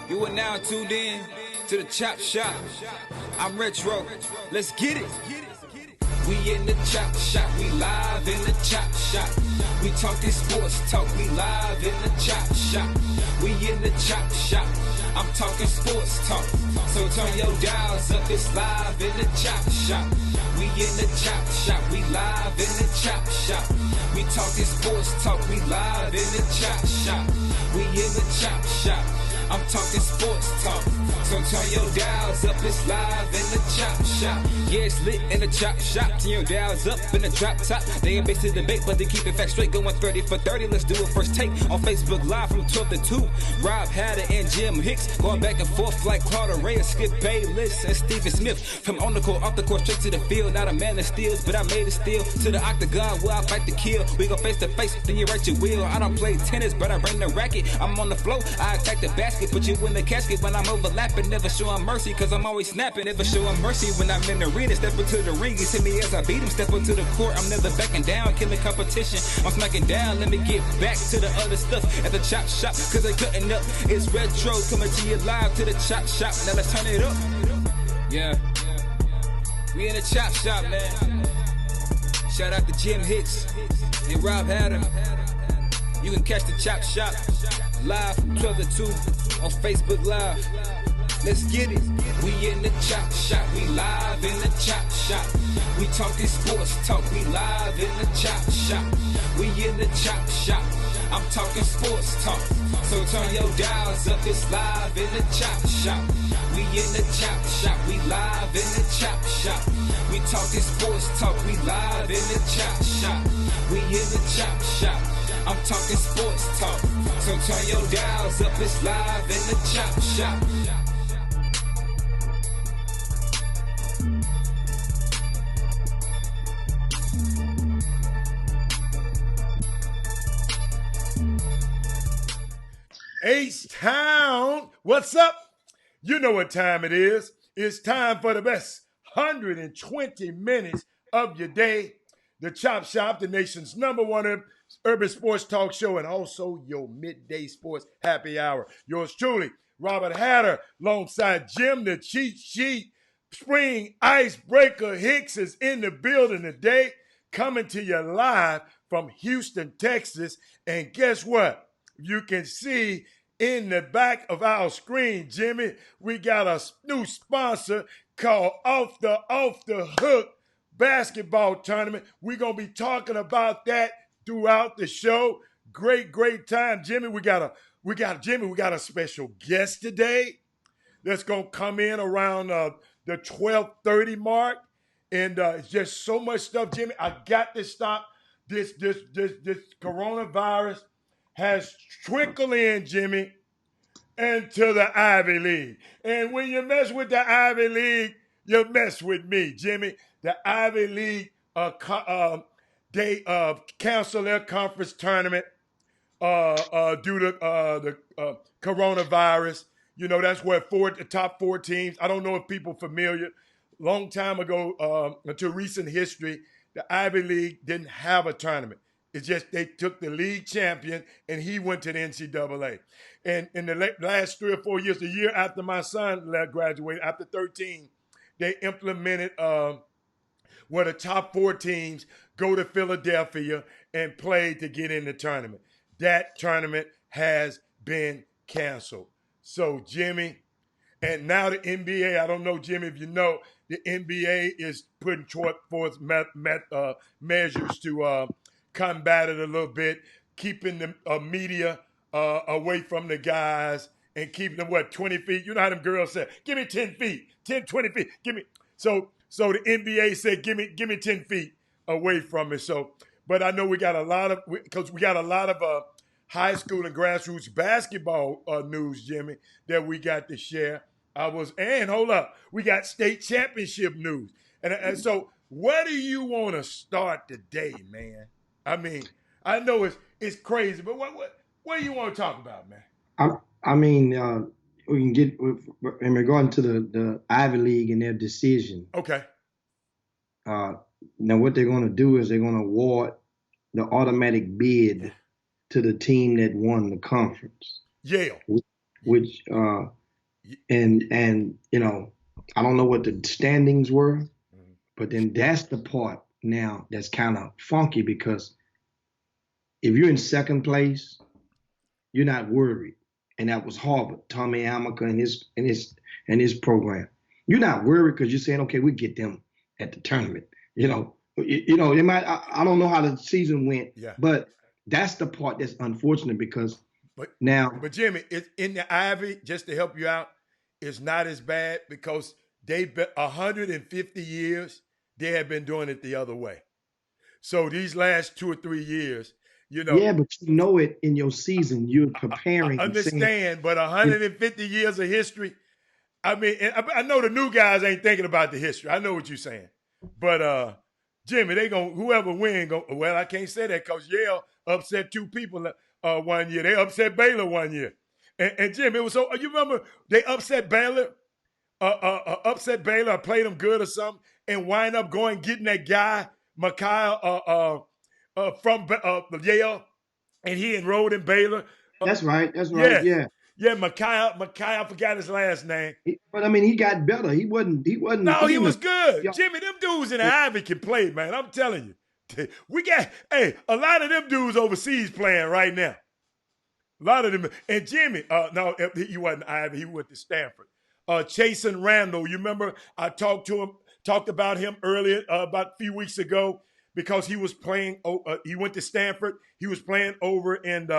You are now tuned in to the Chop Shop. I'm Retro. Let's get it. We in the Chop Shop. We live in the Chop Shop. We talking sports talk. We live in the Chop Shop. We in the Chop Shop. I'm talking sports talk. So turn your dials up. It's live in the Chop Shop. We in the Chop Shop. We live in the Chop Shop. We talking sports talk. We live in the Chop Shop. We in the Chop Shop. I'm talking sports talk. So turn your dials up, it's live in the Chop Shop. Yeah, it's lit in the Chop Shop. Turn your dials up in the drop top. They ain't based in debate, but they keep it fact straight. Going 30 for 30. Let's do a first take on Facebook Live from 12 to 2. Rob Hatter and Jim Hicks going back and forth like Carter Ray, Skip Bayless and Stephen Smith. From on the court, off the court, straight to the field. Not a man that steals, but I made it steal. To the octagon where I fight to kill. We go face to face, then you write your will. I don't play tennis, but I bring the racket. I'm on the floor, I attack the basket. Put you in the casket when I'm overlapping. Never showing mercy, cause I'm always snapping. Never showing mercy when I'm in the arena. Step into the ring, he hit me as I beat him. Step into the court, I'm never backing down. Killing competition, I'm smacking down. Let me get back to the other stuff at the Chop Shop, cause they cutting up. It's Retro coming to you live to the Chop Shop. Now let's turn it up. Yeah, we in the Chop Shop, man. Shout out to Jim Hicks and Rob Hatter. You can catch the Chop Shop live from 12 to 2 on Facebook Live. Let's get it. We in the Chop Shop. We live in the Chop Shop. We talking sports talk. We live in the Chop Shop. We in the Chop Shop. I'm talking sports talk. So turn your dials up. It's live in the Chop Shop. We in the Chop Shop. We live in the Chop Shop. We talking sports talk. We live in the Chop Shop. We in the Chop Shop. I'm talking sports talk. So turn your dials up. It's live in the Chop Shop. H-Town, what's up? You know what time it is. It's time for the best 120 minutes of your day. The Chop Shop, the nation's #1 urban sports talk show, and also your midday sports happy hour. Yours truly, Robert Hatter, alongside Jim the Cheat Sheet. Spring Icebreaker Hicks is in the building today, coming to you live from Houston, Texas. And guess what? You can see in the back of our screen, Jimmy, we got a new sponsor called Off the Hook basketball tournament. We're going to be talking about that throughout the show. Great time. Jimmy, we got a special guest today that's going to come in around the 12:30 mark. And it's just so much stuff, Jimmy. I got to stop this coronavirus has trickled in, Jimmy, into the Ivy League. And when you mess with the Ivy League, you mess with me, Jimmy. The Ivy League, they canceled their conference tournament due to the coronavirus. You know, that's where the top 4 teams, I don't know if people familiar, long time ago, until recent history, the Ivy League didn't have a tournament. It's just they took the league champion and he went to the NCAA. And in the last 3 or 4 years, the year after my son graduated, after 13, they implemented where the top 4 teams go to Philadelphia and play to get in the tournament. That tournament has been canceled. So, Jimmy, and now the NBA, I don't know, Jimmy, if you know, the NBA is putting forth measures to combat it a little bit, keeping the media away from the guys and keeping them, 20 feet? You know how them girls say, give me 10 feet, 10, 20 feet, give me. So the NBA said, give me 10 feet away from it. So, but I know we got a lot of high school and grassroots basketball news, Jimmy, that we got to share. Hold up, we got state championship news. And so where do you want to start today, man? I mean, I know it's crazy, but what do you want to talk about, man? We can get in regard to the Ivy League and their decision. Okay. Now what they're going to do is they're going to award the automatic bid to the team that won the conference. Yale. Which and I don't know what the standings were, Mhm. but then that's the part now that's kind of funky because if you're in second place, you're not worried. And that was Harvard, Tommy Amaker and his program. You're not worried because you're saying, okay, we get them at the tournament. They might. I don't know how the season went, Yeah. but that's the part that's unfortunate because But now, but Jimmy, it's in the Ivy, just to help you out, it's not as bad because they've been 150 years, they have been doing it the other way. So these last 2 or 3 years, you know, yeah, but you know it in your season. You're I preparing and saying, understand, but you 150 years of history. I mean, and I know the new guys ain't thinking about the history. I know what you're saying, but Jimmy, they going whoever win. Well, I can't say that because Yale upset two people 1 year. They upset Baylor 1 year, and Jimmy, it was so. You remember they upset Baylor, played them good or something, and wind up going getting that guy Micaiah from Yale, and he enrolled in Baylor. Uh, that's right, that's right, yes, yeah. yeah, Micaiah. I forgot his last name. But I mean, he got better. He wasn't. He wasn't. No, He he didn't. was good. Yeah, Jimmy, them dudes in the Ivy can play, man. I'm telling you. We got, hey, a lot of them dudes overseas playing right now. A lot of them. And Jimmy, no, he wasn't Ivy. He went to Stanford. Chasen Randall, you remember I talked about him earlier, about a few weeks ago, because he was playing, he went to Stanford. He was playing over in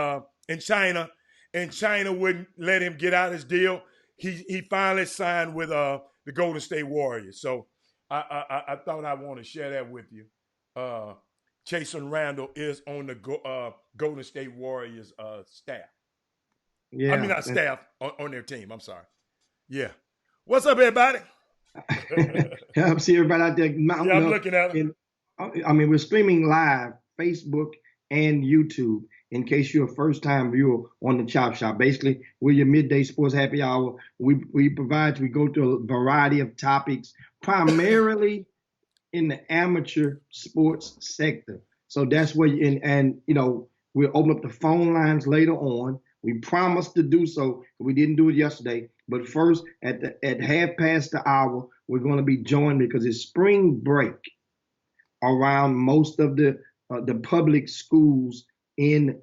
China, and China wouldn't let him get out his deal. He finally signed with the Golden State Warriors. So I thought I want to share that with you. Uh, Chasen Randall is on the Golden State Warriors staff. I mean, yeah. not staff, on their team. I'm sorry. Yeah. What's up, everybody? I see everybody out there Yeah, mounting I'm up. looking at them. And I mean, we're streaming live, Facebook and YouTube. In case you're a first-time viewer on the Chop Shop, basically we're your midday sports happy hour. We go through a variety of topics, primarily in the amateur sports sector. So that's where we'll open up the phone lines later on. We promised to do so. We didn't do it yesterday. But first, at half past the hour, we're going to be joined because it's spring break around most of the public schools in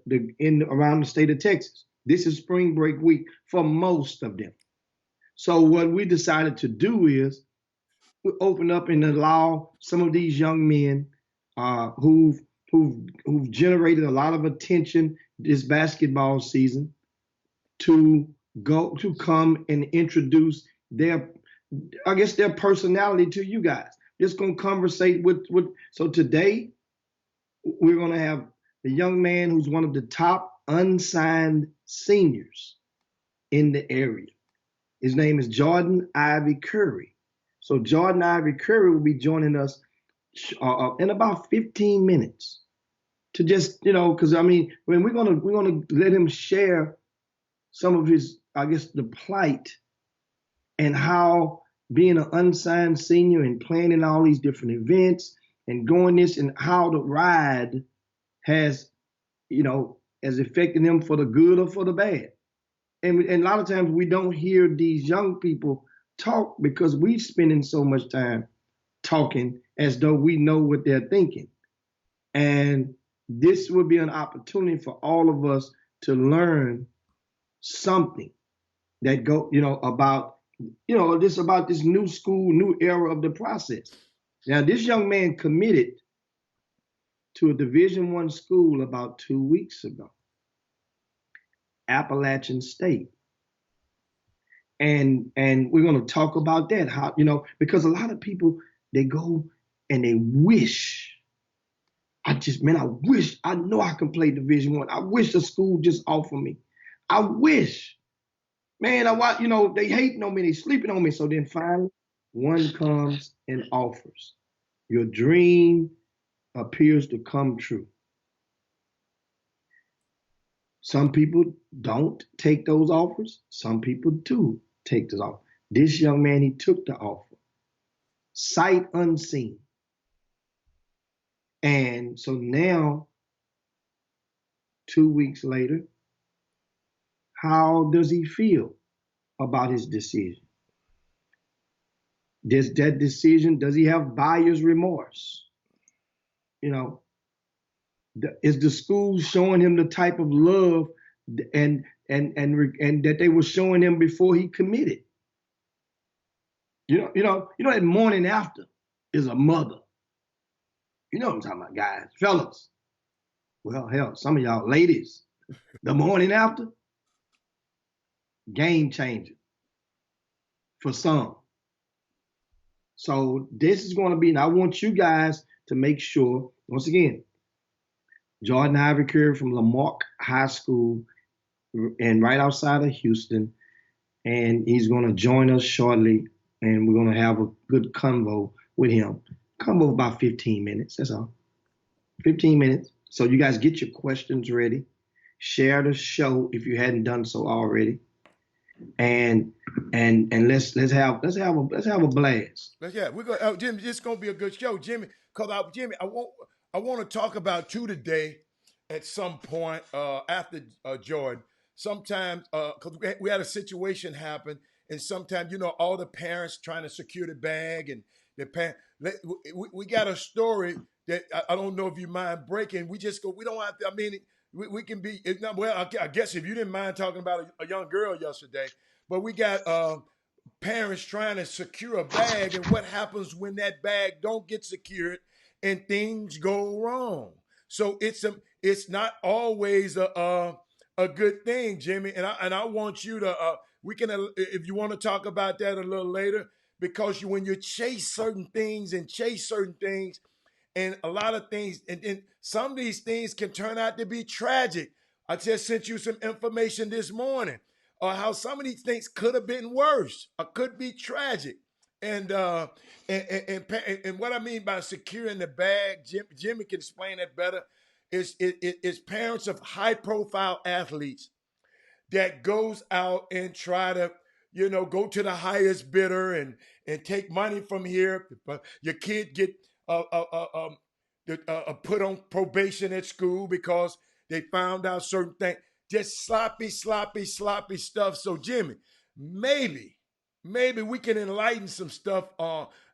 around the state of Texas. This is spring break week for most of them. So what we decided to do is we open up and allow some of these young men who've generated a lot of attention this basketball season to come and introduce their their personality to you guys. Just gonna conversate with so today we're gonna have the young man who's one of the top unsigned seniors in the area. His name is Jordan Ivy Curry. So Jordan Ivy Curry will be joining us in about 15 minutes to just because I mean when we're gonna let him share some of his the plight and how being an unsigned senior and playing in all these different events and going this and how the ride has has affected them for the good or for the bad. And a lot of times we don't hear these young people talk because we're spending so much time talking as though we know what they're thinking. And this would be an opportunity for all of us to learn something that about about this new school, new era of the process. Now, this young man committed to a Division I school about 2 weeks ago, Appalachian State. And we're going to talk about that, how because a lot of people, they go and they wish. I wish I know I can play Division I. I wish the school just offer me. I wish, man. They hating on me, they sleeping on me. So then finally, one comes and offers. Your dream appears to come true. Some people don't take those offers. Some people do take those offers. This young man, he took the offer, sight unseen. And so now, 2 weeks later, how does he feel? about his decision? Does that decision, does he have buyer's remorse? You know, is the school showing him the type of love and that they were showing him before he committed? That morning after is a mother. You know what I'm talking about, guys, fellas. Well, hell, some of y'all ladies, the morning after, game changer for some. So this is going to be, and I want you guys to make sure, once again, Jordan Ivory Curry from Lamarck High School and right outside of Houston, and he's going to join us shortly, and we're going to have a good convo with him. Convo about 15 minutes, that's all. 15 minutes. So you guys get your questions ready. Share the show if you hadn't done so already. And let's have a blast. Yeah, we're gonna Jimmy. It's gonna be a good show, Jimmy. Cause Jimmy, I want to talk about you today at some point after Jordan. Sometimes because we had a situation happen, and sometimes all the parents trying to secure the bag, and the parent. We got a story that I don't know if you mind breaking. We just go. We don't have to. I mean, we can be. Well, I guess if you didn't mind talking about a young girl yesterday, but we got parents trying to secure a bag, and what happens when that bag don't get secured and things go wrong. So it's not always a good thing, Jimmy. And I want you to we can if you want to talk about that a little later, because when you chase certain things and a lot of things, and some of these things can turn out to be tragic. I just sent you some information this morning how some of these things could have been worse or could be tragic. And what I mean by securing the bag, Jimmy can explain that better, is parents of high-profile athletes that goes out and try to, go to the highest bidder and take money from here. Your kid get put on probation at school because they found out certain things. Just sloppy stuff. So Jimmy, maybe we can enlighten some stuff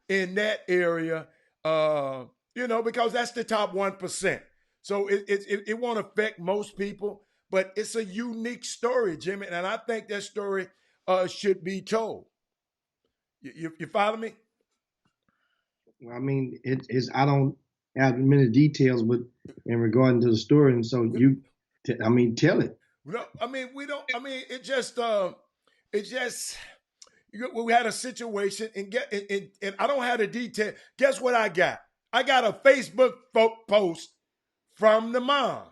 in that area, because that's the top 1%. So it won't affect most people, but it's a unique story, Jimmy, and I think that story should be told. You follow me? I mean, I don't have many details, but in regarding to the story, and so tell it. No, I mean we don't. I mean it just. We had a situation, and I don't have the detail. Guess what I got? I got a Facebook post from the mom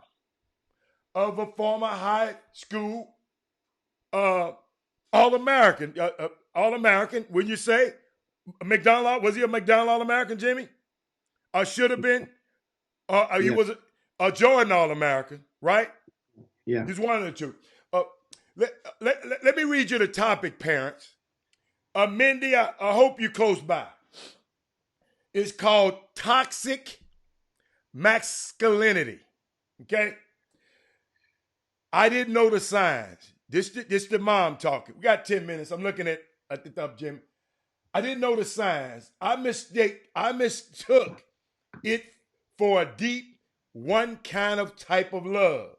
of a former high school All-American. All-American, would you say? McDonald, was he a McDonald All-American, Jimmy? Or should have been? He was a Jordan All-American, right? Yeah. He's one of the two. Let me read you the topic, parents. Mindy, I hope you're close by. It's called toxic masculinity. Okay? I didn't know the signs. This the mom talking. We got 10 minutes. I'm looking at the top, Jim. I didn't know the signs. I mistook it for a deep, one kind of type of love.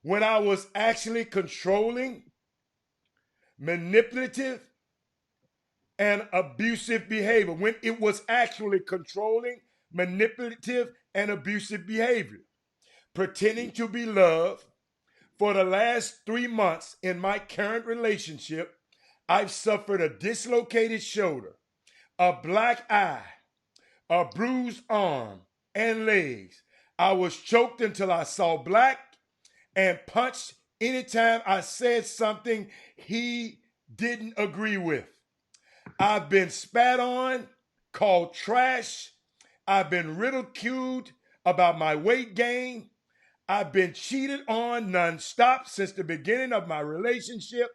When I was actually controlling, manipulative, and abusive behavior. When it was actually controlling, manipulative, and abusive behavior. Pretending to be loved. For the last 3 months in my current relationship, I've suffered a dislocated shoulder, a black eye, a bruised arm and legs. I was choked until I saw black and punched anytime I said something he didn't agree with. I've been spat on, called trash. I've been ridiculed about my weight gain. I've been cheated on nonstop since the beginning of my relationship.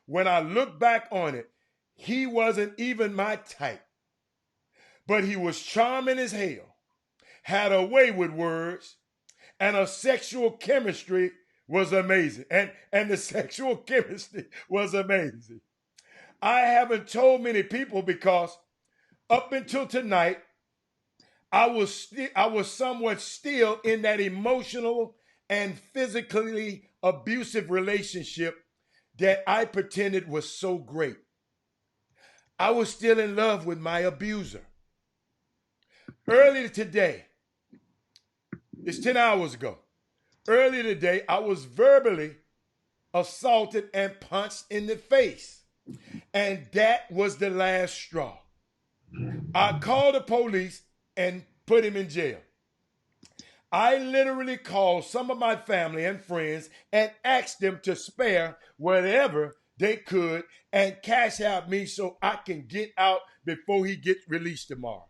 When I look back on it, he wasn't even my type. But he was charming as hell, had a way with words, and a sexual chemistry was amazing. And the sexual chemistry was amazing. I haven't told many people because up until tonight, I was somewhat still in that emotional and physically abusive relationship that I pretended was so great. I was still in love with my abuser. Earlier today, it's 10 hours ago. Earlier today, I was verbally assaulted and punched in the face. And that was the last straw. I called the police and put him in jail. I literally called some of my family and friends and asked them to spare whatever they could and cash out me so I can get out before he gets released tomorrow.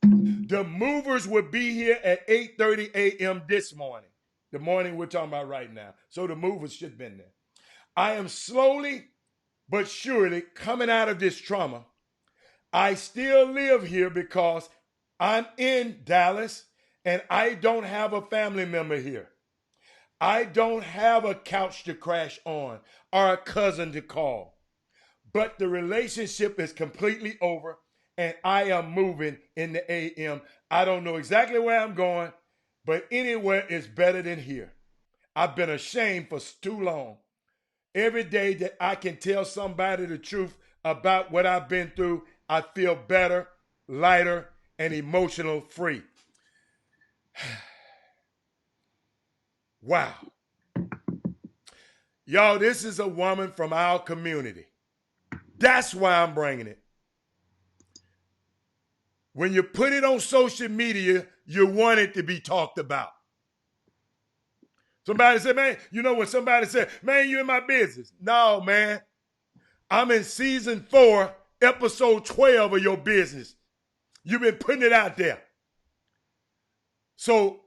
The movers would be here at 8:30 a.m. this morning, the morning we're talking about right now. So the movers should have been there. I am slowly but surely coming out of this trauma. I still live here because I'm in Dallas and I don't have a family member here. I don't have a couch to crash on or a cousin to call. But the relationship is completely over and I am moving in the AM. I don't know exactly where I'm going, but anywhere is better than here. I've been ashamed for too long. Every day that I can tell somebody the truth about what I've been through, I feel better, lighter, and emotional free. Wow. Y'all, this is a woman from our community. That's why I'm bringing it. When you put it on social media, you want it to be talked about. Somebody said, man, you know when somebody said, man, you in my business. No, man. I'm in season 4, episode 12 of your business. You've been putting it out there. So,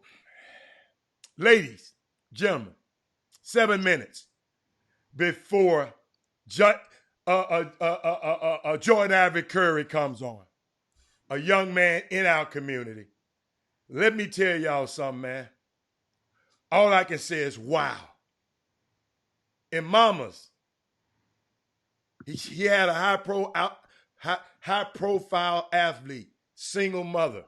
ladies, gentlemen, 7 minutes before Jordan Ivory Curry comes on, a young man in our community. Let me tell y'all something, man. All I can say is, wow. In Mamas, he had a high profile athlete, single mother.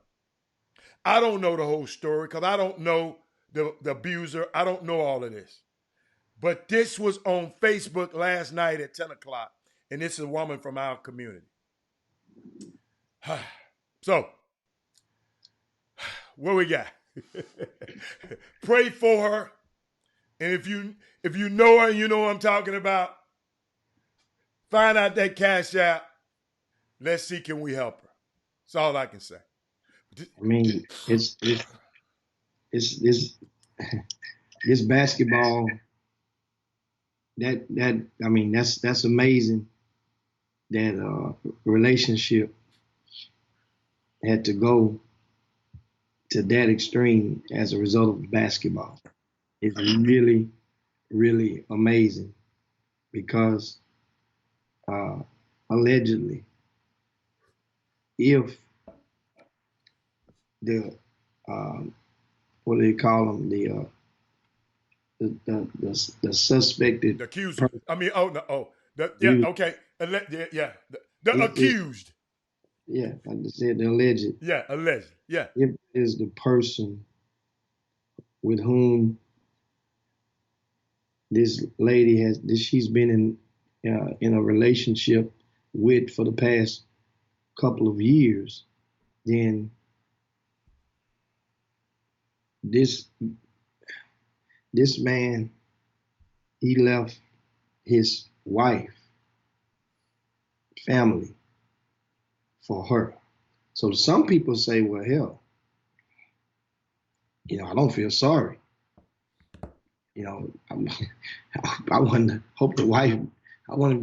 I don't know the whole story because I don't know the abuser. I don't know all of this. But this was on Facebook last night at 10 o'clock, and this is a woman from our community. So, what we got? Pray for her. And if you know her and you know what I'm talking about, find out that cash out. Let's see, can we help her? That's all I can say. I mean, it's this basketball. That's amazing. That relationship had to go to that extreme as a result of basketball. It's really, really amazing because allegedly, if the what do they call them, the suspected, the accused. Okay, the accused. Yeah, I just said the alleged. Yeah, alleged. Yeah. If is the person with whom this lady she's been in a relationship with for the past couple of years, then this man, he left his wife, family for her. So some people say, well, hell, I don't feel sorry. I wanted the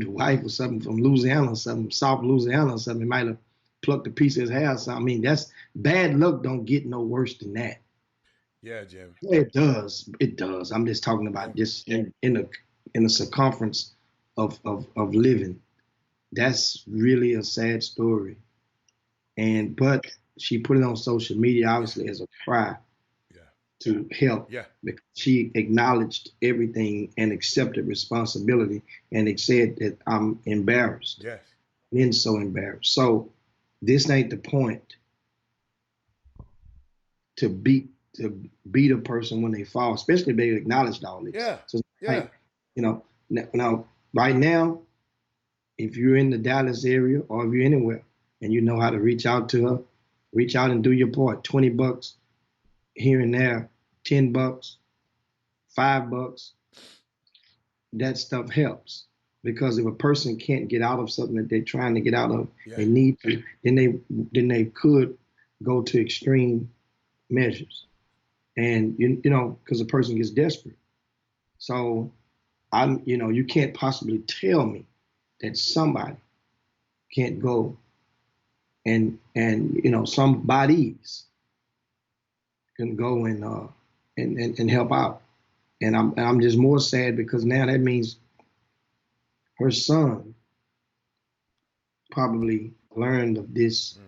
wife or something from Louisiana or something, South Louisiana or something. He might have plucked a piece of his hair or something. I mean, that's bad luck. Don't get no worse than that. Yeah, Jim. It does. It does. I'm just talking about this in a circumference of living. That's really a sad story. But she put it on social media, obviously, as a cry. Yeah. to help Yeah. because she acknowledged everything and accepted responsibility. And it said that I'm embarrassed, Yes. been so embarrassed. So this ain't the point to beat a person when they fall, especially if they acknowledged all this. Yeah. So Yeah. like, now right now, if you're in the Dallas area or if you're anywhere and you know how to reach out to her, reach out and do your part. $20 here and there, $10, $5. That stuff helps because if a person can't get out of something that they're trying to get out of, Yeah. they need to, then they could go to extreme measures, and because a person gets desperate. So you can't possibly tell me that somebody can't go and somebodies can go and help out. And I'm just more sad because now that means her son probably learned of this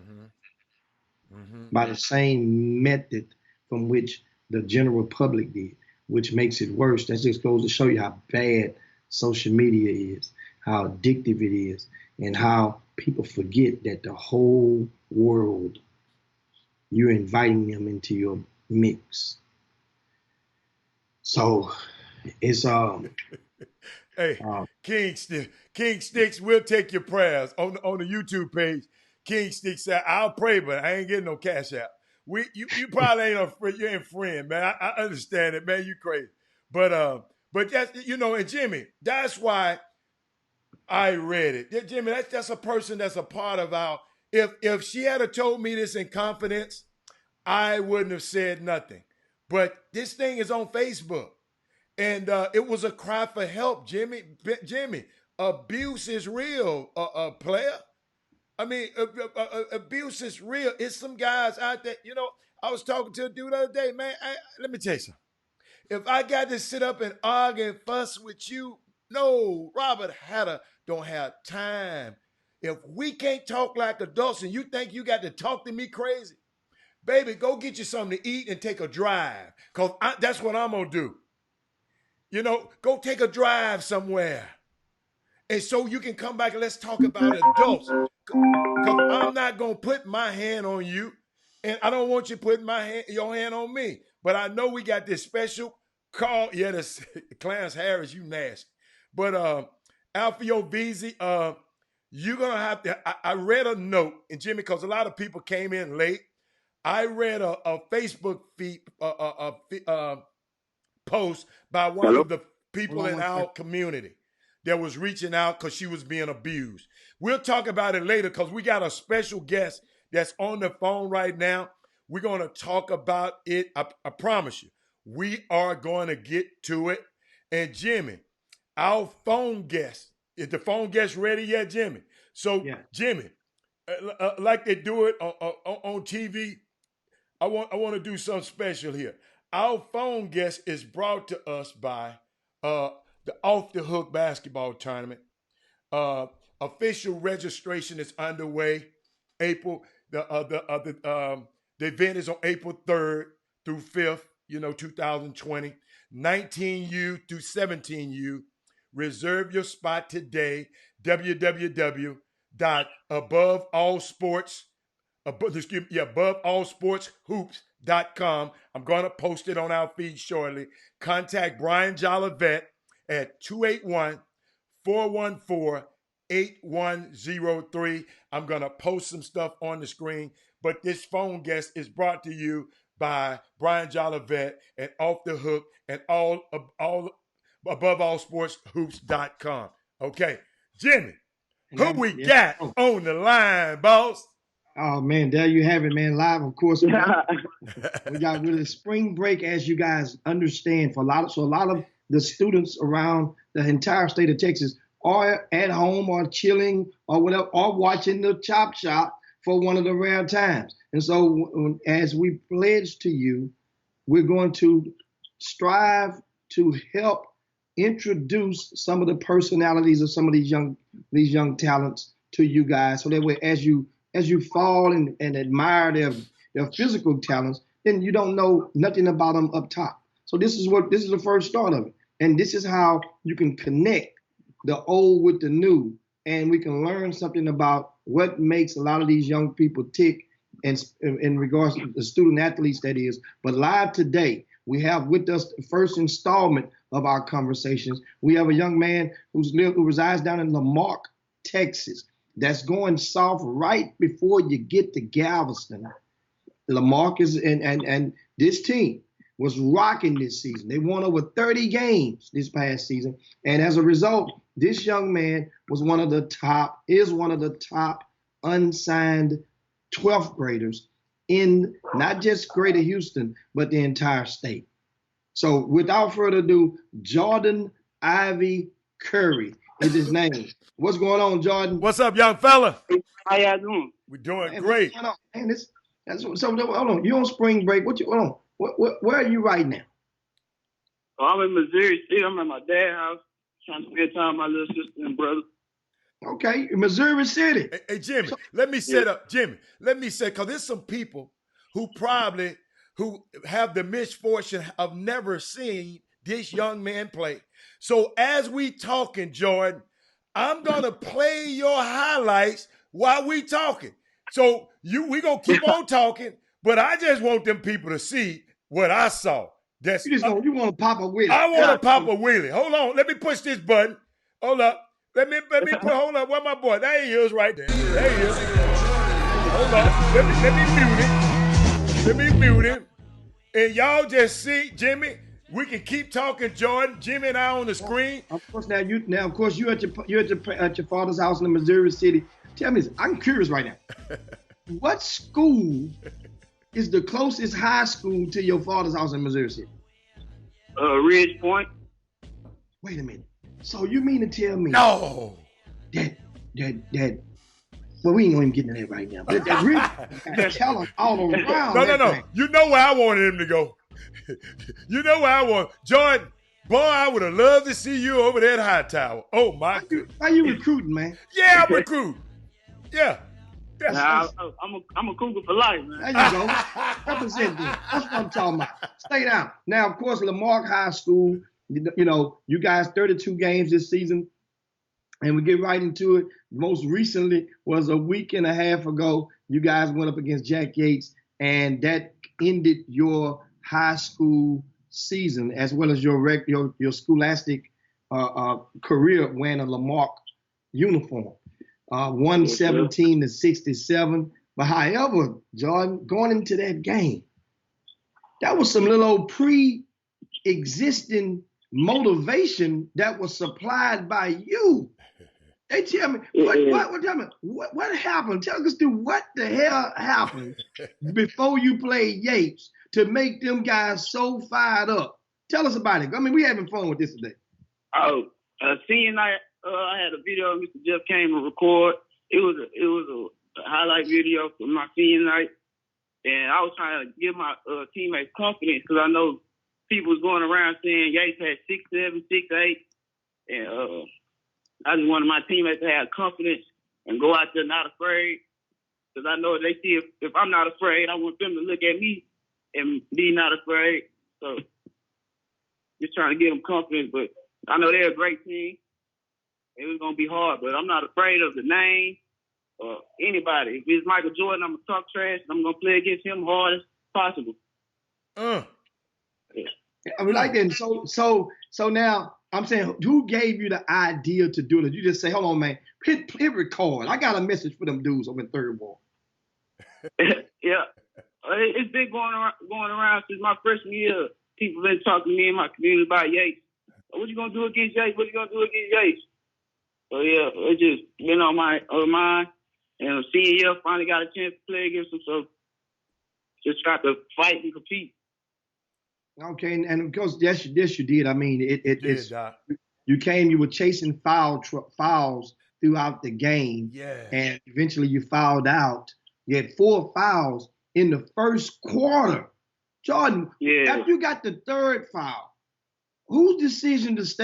by the same method from which the general public did, which makes it worse. That just goes to show you how bad social media is, how addictive it is, and how people forget that the whole world, you're inviting them into your mix. So it's Hey, King Sticks, we'll take your prayers on the YouTube page. King Sticks said, "I'll pray, but I ain't getting no cash out." You probably ain't a friend. You ain't friend, man. I understand it, man. You crazy, but that's and Jimmy, that's why I read it. Jimmy, that's a person that's a part of our. If she had told me this in confidence, I wouldn't have said nothing. But this thing is on Facebook. And it was a cry for help, Jimmy. Jimmy, abuse is real, player. I mean, abuse is real. It's some guys out there. I was talking to a dude the other day, man. Let me tell you something. If I got to sit up and argue and fuss with you, no, Robert Hatter don't have time. If we can't talk like adults and you think you got to talk to me crazy, baby, go get you something to eat and take a drive. Because that's what I'm going to do. Go take a drive somewhere. And so you can come back and let's talk about adults. Because I'm not going to put my hand on you. And I don't want you putting your hand on me. But I know we got this special call. Yeah, this Clarence Harris, you nasty. But Alfio Beasley, you're going to have to. I read a note, and Jimmy, because a lot of people came in late. I read a Facebook feed, post by one of the people in our community that was reaching out because she was being abused. We'll talk about it later because we got a special guest that's on the phone right now. We're going to talk about it. I promise you, we are going to get to it. And Jimmy, our phone guest, is the phone guest ready yet, Jimmy? So, yeah. Jimmy, like they do it on TV, I want to do something special here. Our phone guest is brought to us by the Off the Hook basketball tournament. Official registration is underway. The event is on April 3rd through 5th, 2020. 19U through 17U. Reserve your spot today. aboveallsportshoops.com. I'm going to post it on our feed shortly. Contact Brian Jolivet at 281-414-8103. I'm going to post some stuff on the screen, but this phone guest is brought to you by Brian Jolivet and Off the Hook and all aboveallsportshoops.com. Okay, Jimmy, who we got on the line, boss? Oh man, there you have it, man. Live, of course. We got with the spring break, as you guys understand, a lot of the students around the entire state of Texas are at home or chilling or whatever, or watching the Chop Shop for one of the rare times. And so, as we pledge to you, we're going to strive to help introduce some of the personalities of some of these young talents to you guys, so that way, as you fall and admire their physical talents, then you don't know nothing about them up top. So this is the first start of it. And this is how you can connect the old with the new. And we can learn something about what makes a lot of these young people tick and in regards to the student athletes, that is. But live today, we have with us the first installment of our conversations. We have a young man who resides down in Lamarck, Texas, that's going south right before you get to Galveston. Lamarck is and this team was rocking this season. They won over 30 games this past season. And as a result, this young man is one of the top unsigned 12th graders in not just Greater Houston, but the entire state. So without further ado, Jordan Ivy Curry is his name. What's going on, Jordan? What's up, young fella? How y'all doing? We're doing great. Man, so hold on. You on spring break? Hold on. Where are you right now? Oh, I'm in Missouri City. I'm at my dad's house trying to spend time with my little sister and brother. Okay, Missouri City. Hey, Jimmy, let me set up. Jimmy, let me say, because there's some people who have the misfortune of never seeing this young man play. So as we talking, Jordan, I'm going to play your highlights while we talking. So we going to keep on talking, but I just want them people to see what I saw. You want to pop a wheelie. I want to pop a wheelie. Hold on. Let me push this button. Hold up. Let me hold up. Where my boy? There he is right there. There he is. Hold on. Let me mute him. And y'all just see, Jimmy, we can keep talking, Jordan. Jimmy and I on the screen. Of course, you're at your father's house in Missouri City. Tell me this. I'm curious right now. What school is the closest high school to your father's house in Missouri City? Ridge Point. Wait a minute. So you mean to tell me no that well, we ain't gonna even get into that right now. But that really tell them all around. No. You know where I wanted him to go. You know where I want. Jordan, boy, I would have loved to see you over there at Hightower. Oh my God. Why you recruiting, man? Yeah, I'm recruiting. Yeah. I'm a Cougar for life, man. There you go. Represent them. That's what I'm talking about. Stay down. Now, of course, Lamarck High School, you guys 32 games this season, and we get right into it. Most recently was a week and a half ago. You guys went up against Jack Yates, and that ended your high school season as well as your scholastic career wearing a Lamarck uniform. 117-67. But however, Jordan, going into that game, that was some little old pre-existing motivation that was supplied by you. They tell me, what happened? Tell us what the hell happened before you played Yates to make them guys so fired up. Tell us about it. I mean, we having fun with this today. Senior night, I had a video Mr. Jeff came to record. It was a highlight video from my senior night, and I was trying to give my teammates confidence because I know people was going around saying Yates had 6'7", 6'8", and I just wanted my teammates to have confidence and go out there not afraid because I know they see if I'm not afraid, I want them to look at me and be not afraid. So just trying to give them confidence, but I know they're a great team. It was going to be hard, but I'm not afraid of the name or anybody. If it's Michael Jordan, I'm going to talk trash. I'm going to play against him hard as possible. Yeah. I mean, like that. So now I'm saying, who gave you the idea to do it? You just say, hold on, man, hit record. I got a message for them dudes over in Third Ward. Yeah. It's been going around since my freshman year. People been talking to me in my community about Yates. What you going to do against Yates? What you going to do against Yates? So, yeah, it just been on my mind. And senior year, finally got a chance to play against him. So just got to fight and compete. Okay, and of course, yes, you did. I mean, you were chasing fouls throughout the game. Yeah. And eventually you fouled out. You had 4 fouls in the first quarter. Jordan, after you got the third foul, whose decision was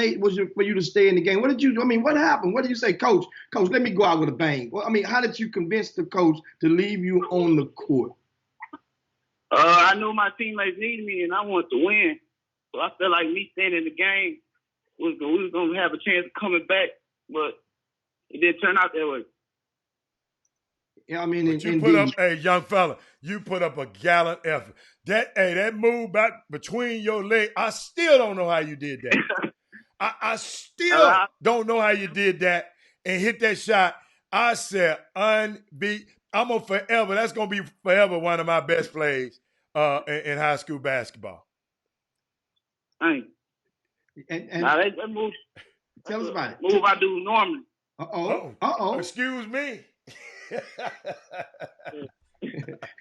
for you to stay in the game? What did you do? I mean, what happened? What did you say, Coach, let me go out with a bang? Well, I mean, how did you convince the coach to leave you on the court? I knew my teammates needed me, and I wanted to win. So I felt like me staying in the game we was gonna have a chance of coming back, but it didn't turn out that way. Yeah, I mean, But you put up, hey, young fella, you put up a gallant effort. That move back between your legs, I still don't know how you did that. I still don't know how you did that and hit that shot. I said, I'm gonna forever. That's gonna be forever one of my best plays in high school basketball. Thanks. And now that move. Tell us about it. Move I do normally. Excuse me.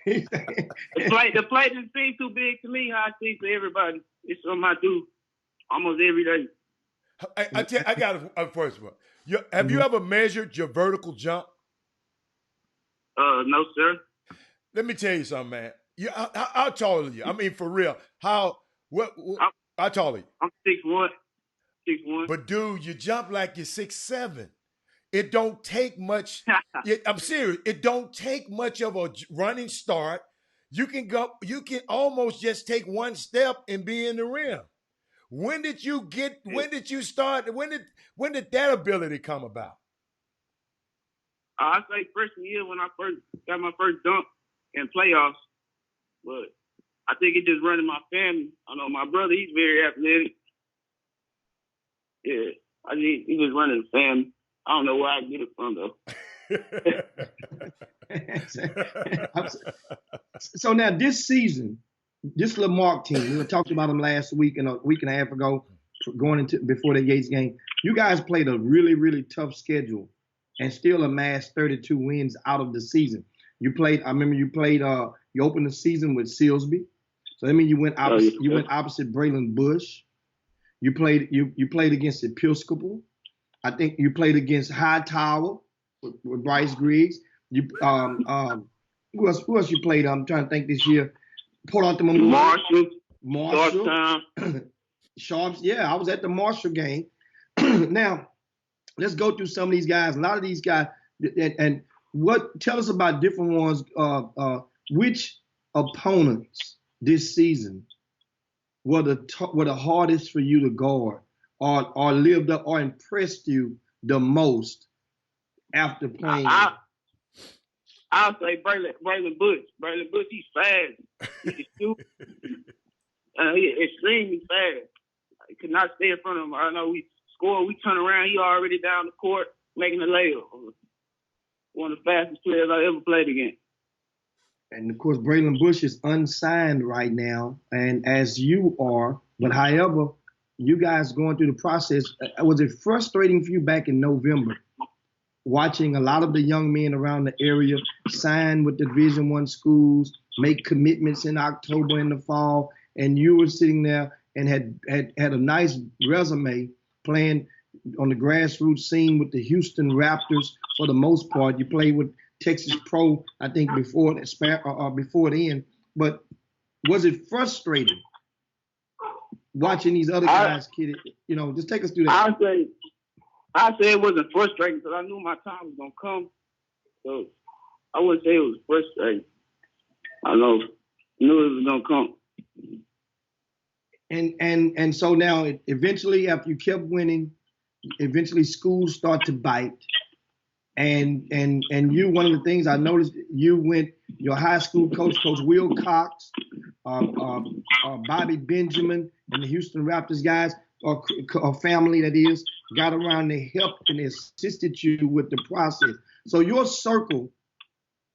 The play didn't seem too big to me. How I see for everybody. It's something I do almost every day. I got a first one. Have you ever measured your vertical jump? No, sir. Let me tell you something, man. How tall are you? I mean, for real. How tall are you? I'm 6'1". 6'1". But dude, you jump like you're 6'7". It don't take much. I'm serious. It don't take much of a running start. You can almost just take one step and be in the rim. When did you start? When did that ability come about? I say freshman year when I first got my first dunk in playoffs. But I think it just run in my family. I know my brother, he's very athletic. Yeah, he just running the family. I don't know where I get it from though. So now this season, this Lamarck team, we talked about them last week and a week and a half ago, going into before the Yates game. You guys played a really, really tough schedule and still amassed 32 wins out of the season. You opened the season with Silsby. So that means you went opposite Braylon Bush. You played against Episcopal. I think you played against Hightower with Bryce Griggs. Who else you played? I'm trying to think this year. Port Arthur Memorial. Marshall. Sharps. Yeah, I was at the Marshall game. Now, let's go through some of these guys. A lot of these guys, and tell us about different ones. Which opponents this season were the hardest for you to guard, or lived up or impressed you the most after playing? I'll say Braylon Bush. Braylon Bush, he's fast. He can shoot. He's extremely fast. He could not stay in front of him. I know we score, we turn around, he already down the court making a layup. One of the fastest players I ever played against. And of course, Braylon Bush is unsigned right now, and as you are. But however, you guys going through the process, was it frustrating for you back in November, watching a lot of the young men around the area sign with the Division I schools, make commitments in October in the fall, and you were sitting there and had a nice resume playing on the grassroots scene with the Houston Raptors for the most part. You played with Texas Pro, I think, before the end. But was it frustrating watching these other guys, kid? Just take us through that. I say it wasn't frustrating because I knew my time was gonna come. So I wouldn't say it was frustrating. I knew it was gonna come. And so now, eventually, after you kept winning, eventually schools start to bite. And you, one of the things I noticed, your high school coach, Coach Will Cox, Bobby Benjamin, and the Houston Raptors guys, or family that is, got around and helped and assisted you with the process. So your circle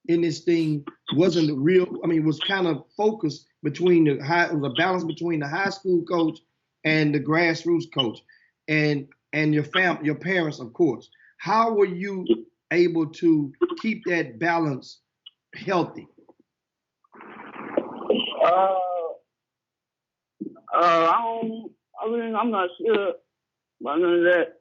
in this thing wasn't was kind of focused between it was a balance between the high school coach and the grassroots coach, and your parents, of course. How were you able to keep that balance healthy? I'm not sure about none of that.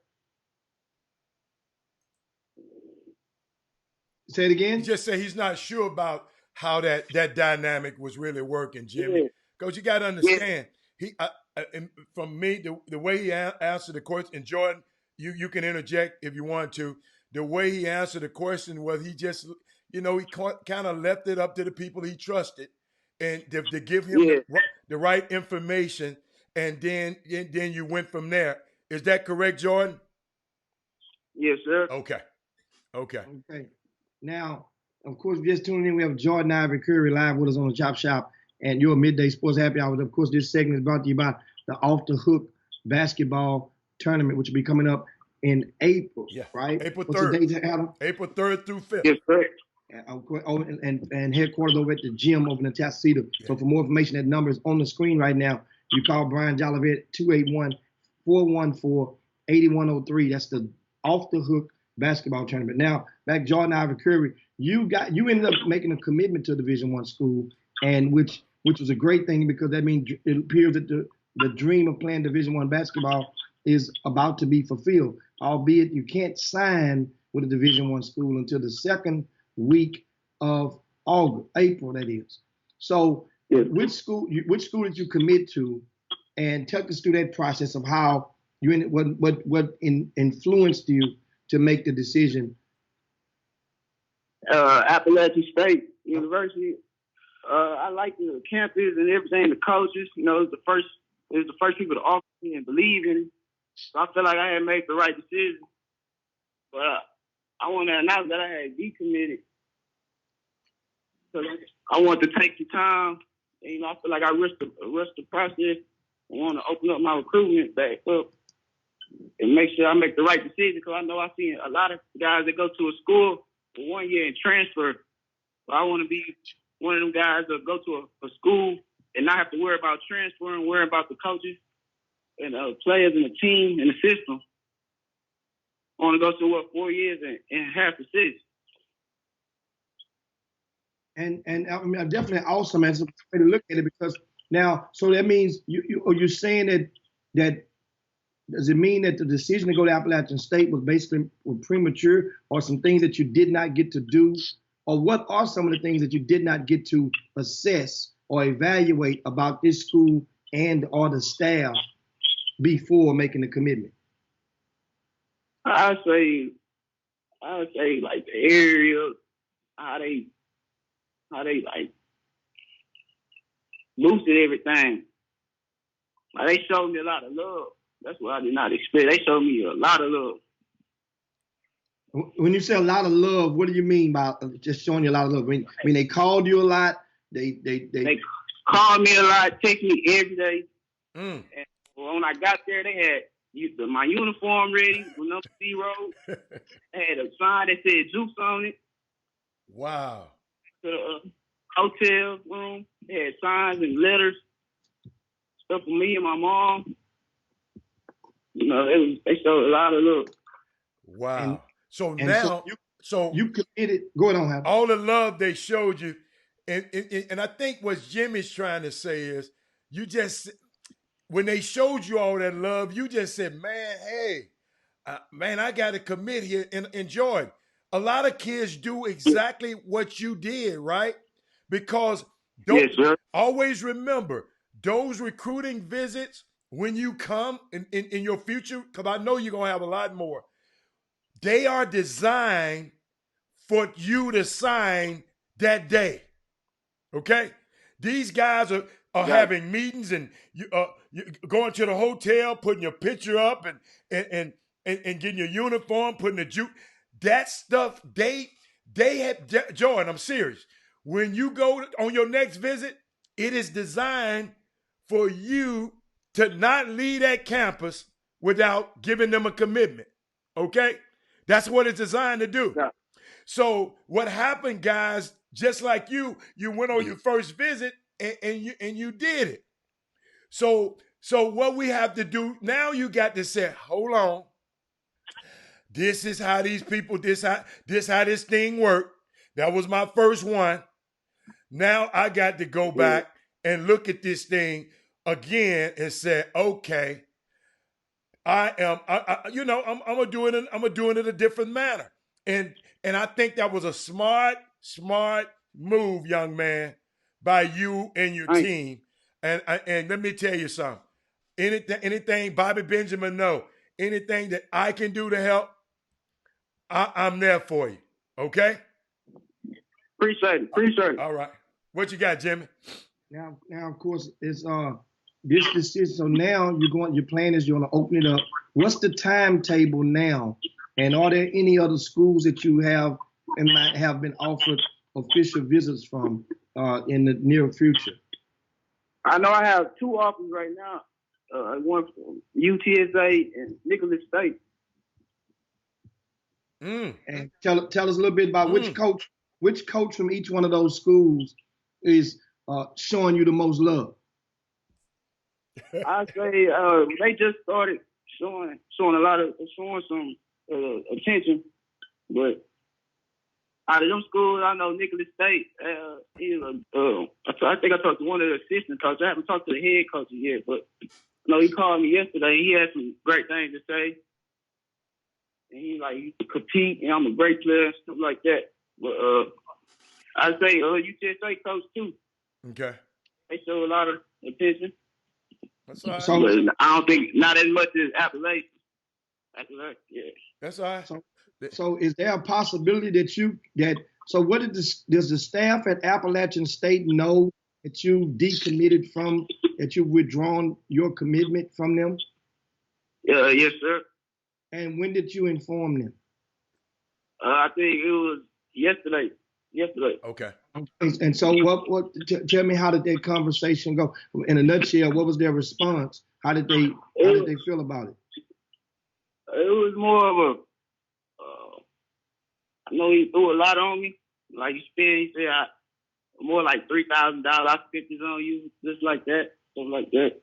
Say it again? Just say he's not sure about how that dynamic was really working, Jimmy. Because you got to understand, from me, the way he answered the question, and Jordan, you can interject if you want to. The way he answered the question was he just, he kind of left it up to the people he trusted, and to give him the right information, and then you went from there. Is that correct, Jordan? Yes, sir. Okay. Okay. Now, of course, just tuning in, we have Jordan Ivory Curry live with us on the Chop Shop and your Midday Sports Happy Hour. Of course, this segment is brought to you by the Off the Hook basketball tournament, which will be coming up in April, right? April 3rd. What's the date, Adam? April 3rd through 5th. Yes, sir. And headquarters over at the gym over in Tasceta. Yeah. So for more information, that number is on the screen right now. You call Brian Jolivet, 281-414-8103. That's the Off the Hook basketball tournament. Now, back Jordan Ivory Curry, you ended up making a commitment to a Division I school, and which was a great thing, because that means it appears that the dream of playing Division I basketball is about to be fulfilled, albeit you can't sign with a Division I school until the second week of April, that is. So which school did you commit to, and take us through that process of how you what influenced you to make the decision? Appalachian State University. I like the campus and everything, the coaches. You know, it was the first people to offer me and believe in it. So I feel like I had made the right decision. But I want to announce that I had decommitted. So I want to take the time. And, you know, I feel like I rushed the process. I want to open up my recruitment back up and make sure I make the right decision, because I know I see a lot of guys that go to a school for 1 year and transfer. But I want to be one of them guys that go to a school and not have to worry about transferring, worry about the coaches and players and the team and the system. I want to go to 4 years and half the 6. And I mean, definitely awesome, man. It's a way to look at it, because now, so that means you're saying that does it mean that the decision to go to Appalachian State was basically premature, or some things that you did not get to do? Or what are some of the things that you did not get to assess or evaluate about this school and or the staff before making the commitment? I would say like the area, how they like boosted everything. Like, they showed me a lot of love. That's what I did not expect. They showed me a lot of love. When you say a lot of love, what do you mean by just showing you a lot of love? I mean, they called you a lot. They called me a lot, text me every day. And when I got there, they had my uniform ready with number 0. They had a sign that said Juice on it. Wow. To the hotel room, they had signs and letters, stuff for me and my mom. You know, they showed a lot of love. Wow. So you committed. Go ahead on. All the love they showed you, and I think what Jimmy's trying to say is, you just, when they showed you all that love, you just said, man, hey, man, I got to commit here and enjoy it. A lot of kids do exactly what you did, right? Because always remember, those recruiting visits, when you come in your future, because I know you're going to have a lot more, they are designed for you to sign that day, okay? These guys are having meetings, and you going to the hotel, putting your picture up, and getting your uniform, putting the juke. That stuff, they have, Jordan, I'm serious. When you go on your next visit, it is designed for you to not leave that campus without giving them a commitment, okay? That's what it's designed to do. Yeah. So what happened, guys, just like you went on your first visit and you did it. So what we have to do now, you got to say, hold on. This is how these people, this how this thing worked. That was my first one. Now I got to go back and look at this thing again and say, okay, I'm gonna do it in a different manner. And I think that was a smart move, young man, by you and your team. And let me tell you something. Anything Bobby Benjamin know, anything that I can do to help, I'm there for you. Okay? Appreciate it. All right. What you got, Jimmy? Now, of course, it's this decision. So now your plan is you're going to open it up. What's the timetable now? And are there any other schools that you have and might have been offered official visits from in the near future? I know I have 2 offers right now. One from UTSA and Nicholas State. And tell us a little bit about which coach from each one of those schools is showing you the most love. I say they just started showing some attention, but out of them schools, I know Nicholas State. I think I talked to one of the assistant coaches. I haven't talked to the head coaches yet, but I know he called me yesterday. He had some great things to say, and he can compete, and I'm a great player and stuff like that. But I say UTSA coach too. Okay. They show a lot of attention. That's all right. So, But I don't think not as much as Appalachian. Yeah. That's all right. So is there a possibility so what does the staff at Appalachian State know that you decommitted from, that you've withdrawn your commitment from them? Yes, sir. And when did you inform them? I think it was yesterday. Okay. And so tell me, how did that conversation go? In a nutshell, what was their response? How did they feel about it? It was more of a, I know he threw a lot on me. Like he said, more like $3,000. I spent this on you, just like that, stuff like that.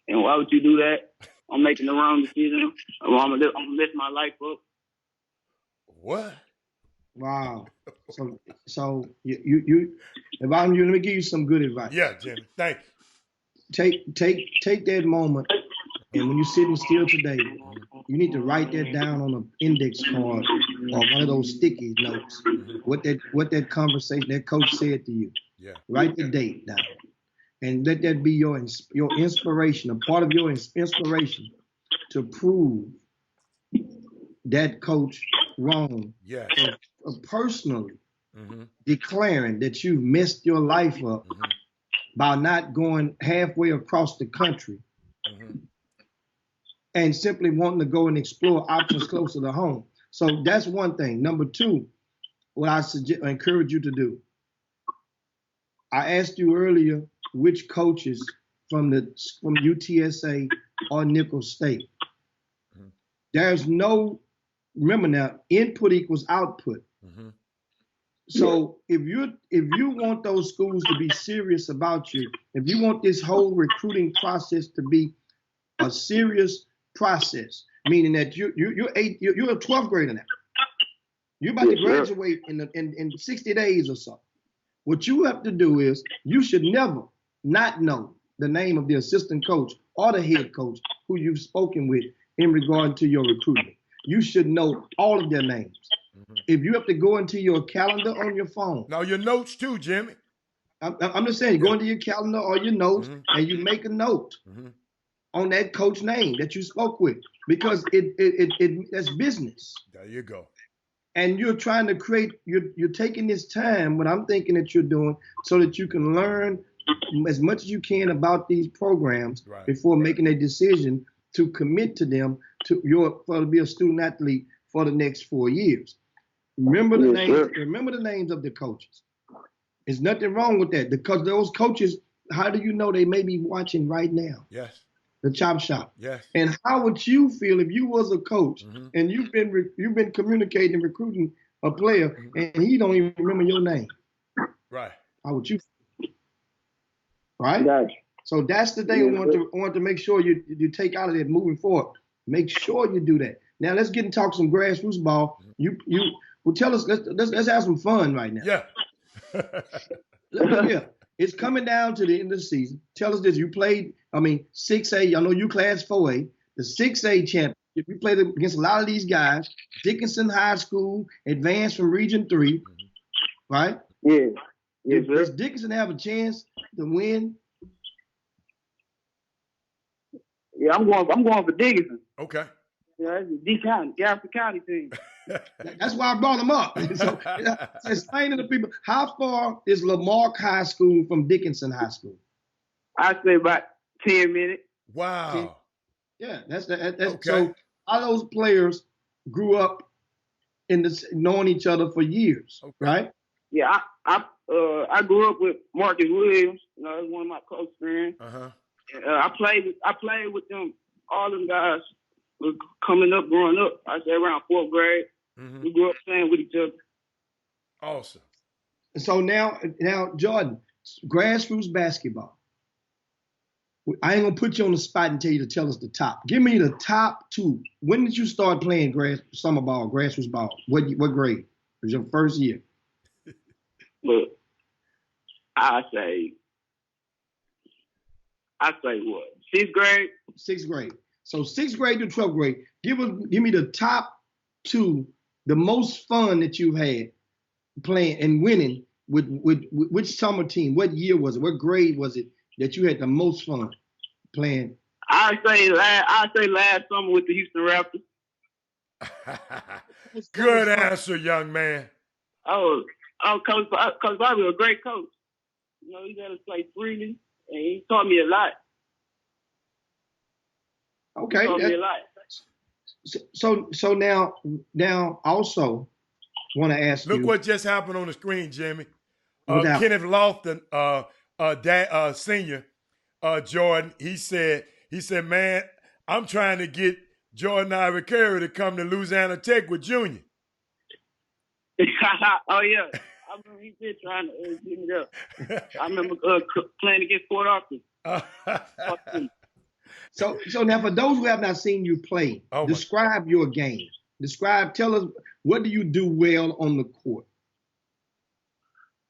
And why would you do that? I'm making the wrong decision. I'm gonna mess my life up. What? Wow. So you if I'm you, let me give you some good advice. Yeah, Jimmy. Thank you. Take that moment, and when you're sitting still today, you need to write that down on an index card or one of those sticky notes. What that conversation that coach said to you. Yeah. Write the date down, and let that be your inspiration, a part of your inspiration to prove that coach wrong. Yeah. Personally declaring that you've messed your life up by not going halfway across the country and simply wanting to go and explore options closer to home. So that's one thing. Number two, what I encourage you to do. I asked you earlier which coaches from UTSA or Nicholls State. There's no, remember now, input equals output. So if you want those schools to be serious about you, if you want this whole recruiting process to be a serious process, meaning that you're a 12th grader now, you're about to graduate in 60 days or so. What you have to do is you should never not know the name of the assistant coach or the head coach who you've spoken with in regard to your recruitment. You should know all of their names. If you have to go into your calendar on your phone. Now your notes too, Jimmy. I'm just saying, go into your calendar or your notes and you make a note on that coach name that you spoke with, because that's business. There you go. And you're trying to you're taking this time, what I'm thinking that you're doing, so that you can learn as much as you can about these programs before making a decision to commit to them to be a student athlete for the next 4 years. Remember the names. Remember the names of the coaches. There's nothing wrong with that, because those coaches, how do you know they may be watching right now? Yes. The Chop Shop. Yes. And how would you feel if you was a coach and you've been communicating, recruiting a player, and he don't even remember your name? Right. How would you feel? Right. Gotcha. So that's the thing I want to make sure you take out of it moving forward. Make sure you do that. Now let's get and talk some grassroots ball. Well, tell us. Let's have some fun right now. Yeah. Yeah. It's coming down to the end of the season. Tell us this. You played, 6A. I know you class 4A. The 6A championship. You played against a lot of these guys. Dickinson High School, advanced from Region 3. Right? Yeah. Yes, sir. Does Dickinson have a chance to win? Yeah, I'm going for Dickinson. Okay. Yeah, it's a D County, Gaffney County team. That's why I brought him up. So explain to the people, how far is Lamarck High School from Dickinson High School? I say about 10 minutes. Wow. Yeah, that's Okay. so all those players grew up knowing each other for years, Okay. right? Yeah, I grew up with Marcus Williams. You know, he's one of my close friends. Uh-huh. I played with them. All them guys were coming up, growing up. I say around 4th grade. Mm-hmm. We grew up playing with each other. Awesome. So now, Jordan, grassroots basketball. I ain't gonna put you on the spot and tell you to tell us the top. Give me the top 2. When did you start playing summer ball, grassroots ball? What grade? It was your first year. Look, I say what? 6th grade. 6th grade. So 6th grade to 12th grade. Give me the top 2, the most fun that you've had playing and winning with which summer team? What year was it? What grade was it that you had the most fun playing? I say last summer with the Houston Raptors. Good answer, young man. Coach Bobby was a great coach. You know, he let us play freely, and he taught me a lot. Okay. He taught me a lot. So now also want to ask you. Look what just happened on the screen, Jimmy. Without- Kenneth Lofton, senior, Jordan, he said, man, I'm trying to get Jordan Ivory Curry to come to Louisiana Tech with Junior. Oh, yeah. I remember he been trying to get me up. I remember playing against Port Arthur. So now for those who have not seen you play, describe your game. Tell us, what do you do well on the court?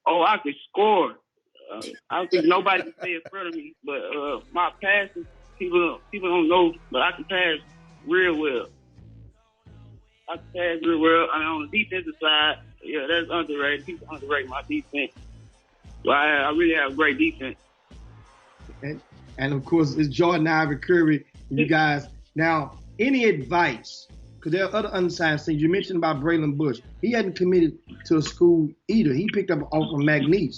Oh, I can score. I don't think nobody can stay in front of me, but my passing, people don't know, but I can pass real well. I mean, on the defensive side, yeah, that's underrated. People underrate my defense. Well, I really have great defense. And of course, it's Jordan Ivory Curry. You guys, now, any advice? Because there are other unsigned things. You mentioned about Braylon Bush. He hadn't committed to a school either. He picked up an offer from McNeese.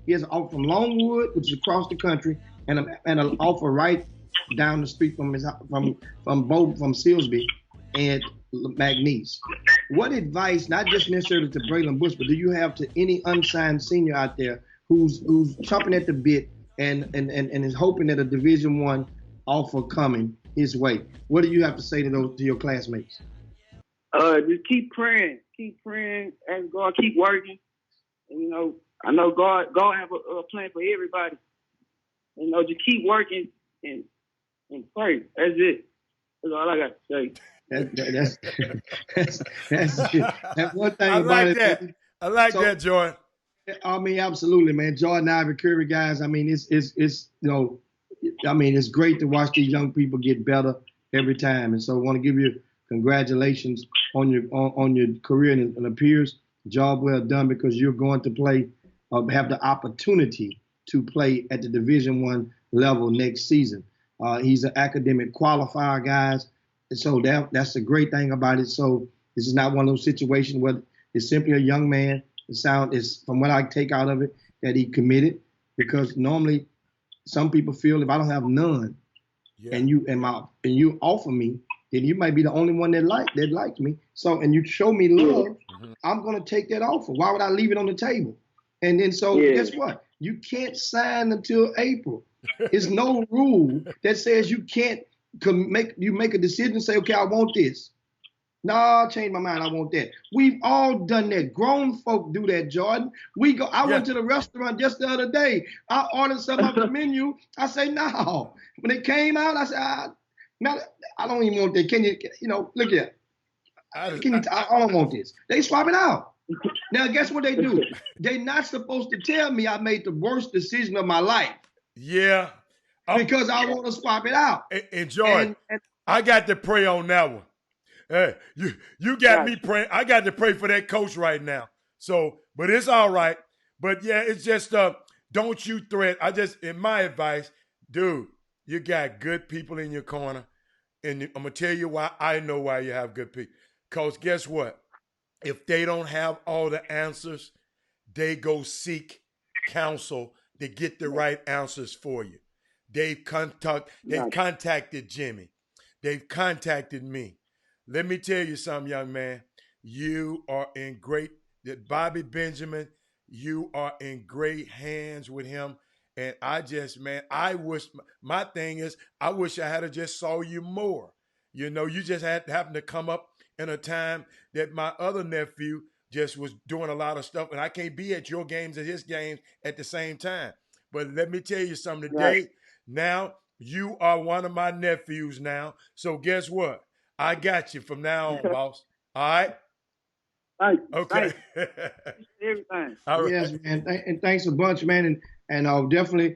He has an offer from Longwood, which is across the country, and an offer right down the street from Silsby and McNeese. What advice, not just necessarily to Braylon Bush, but do you have to any unsigned senior out there who's chomping at the bit and is hoping that a Division I offer coming his way? What do you have to say to your classmates? Just keep praying, and God, keep working. And, you know, I know God have a plan for everybody. You know, just keep working and pray. That's it. That's all I got to say. That's one thing I about like it. that. I like that, Jordan. I mean, absolutely, man. Jordan Ivory Curry, guys. I mean, it's you know, I mean, it's great to watch these young people get better every time. And so I want to give you congratulations on your career, and it appears job well done, because you're going to play, have the opportunity to play at the Division I level next season. He's an academic qualifier, guys. And so that's the great thing about it. So this is not one of those situations where it's simply a young man. The sound is, from what I take out of it, that he committed, because normally some people feel if I don't have none, and you offer me, then you might be the only one that likes me. So, and you show me love, I'm gonna take that offer. Why would I leave it on the table? And then guess what? You can't sign until April. There's no rule that says you can't make a decision and say, okay, I want this. No, I changed my mind. I want that. We've all done that. Grown folk do that, Jordan. I went to the restaurant just the other day. I ordered something off the menu. I say, no. When it came out, I said, no, I don't even want that. Can you look here. I don't want this. They swap it out. Now, guess what they do? They're not supposed to tell me I made the worst decision of my life. Yeah. Because I want to swap it out. And Jordan, I got to pray on that one. Hey, you got me praying. I got to pray for that coach right now. So, but it's all right. But yeah, it's just don't you threat. In my advice, dude, you got good people in your corner. And I'm gonna tell you why I know why you have good people. Because guess what? If they don't have all the answers, they go seek counsel to get the right answers for you. They've contacted Jimmy. They've contacted me. Let me tell you something, young man. You are in Bobby Benjamin, you are in great hands with him. And I wish, my thing is, I wish I had just saw you more. You just happened to come up in a time that my other nephew just was doing a lot of stuff, and I can't be at your games and his games at the same time. But let me tell you something today. Now, you are one of my nephews now. So guess what? I got you from now on, boss. All right? Thank you. Okay. Thank you. Everything. All right. Yes, man. And thanks a bunch, man. And I'll definitely,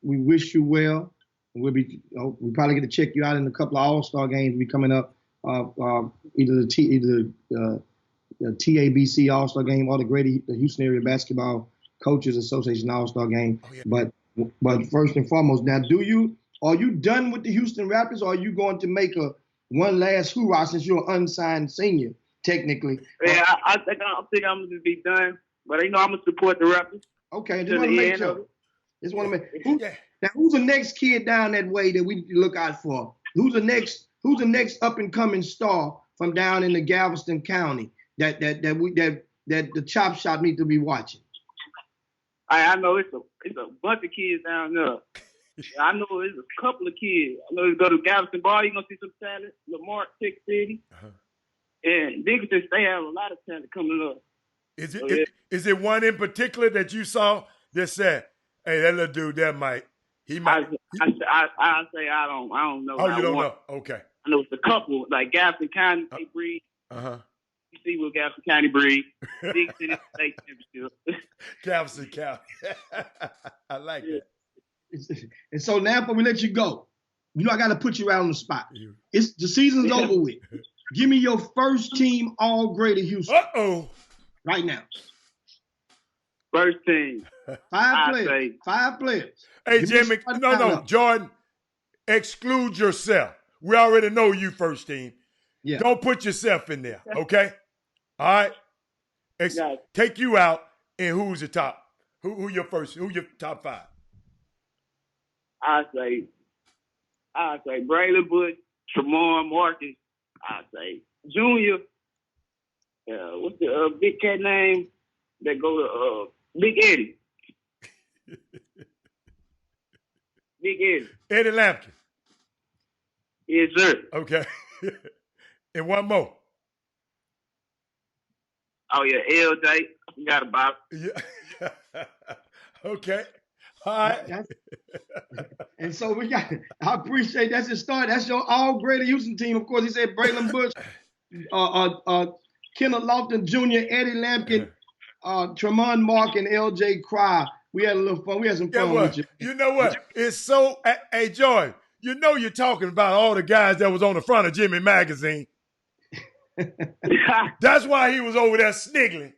we wish you well. We'll probably get to check you out in a couple of All-Star games be coming up. Either the TABC All-Star game or the Houston Area Basketball Coaches Association All-Star game. Oh, yeah. But first and foremost, now, are you done with the Houston Raptors, or are you going to make one last hoorah since you're an unsigned senior, technically? Yeah, I think I'm going to be done, but I'm going to support the Raptors. Okay, just want to make sure. Now, who's the next kid down that way that we need to look out for? Who's the next up and coming star from down in the Galveston County that the Chop Shop need to be watching? I know it's a bunch of kids down there. I know there's a couple of kids. I know you go to Galveston Bar, you're gonna see some talent. Lamar, Tech City, and Dickinson. They have a lot of talent coming up. Is it one in particular that you saw that said, "Hey, that little dude, that might." I say I don't know. Oh, you don't know? Okay. I know it's a couple, like Galveston County, they breed. You see what Galveston County breed. Dixon is state championship. Galveston County. I like that. And so now, before we let you go, I got to put you out on the spot. The season's over with. Give me your first team All-Greater Houston. Uh-oh. Right now. First team. Five players. Hey, Jimmy, no, Jordan, exclude yourself. We already know you first team. Yeah. Don't put yourself in there, okay? All right? Take you out, and who's the top? Who your top five? I say Braylon Bush, Tremont Marcus. I say Junior. What's the big cat name that go to Big Eddie? Big Eddie. Eddie Lampkin. Yes, sir. Okay. And one more. Oh yeah, LJ. You got about. Yeah. Okay. All right. And so I appreciate that's the start. That's your All-Greater Houston team. Of course, he said Braylon Bush, Kenneth Lofton Jr., Eddie Lampkin, Tremont Mark, and LJ Cry. We had a little fun. We had some fun with you. You know what? It's so, hey, Joy, you're talking about all the guys that was on the front of Jimmy Magazine. That's why he was over there sniggling.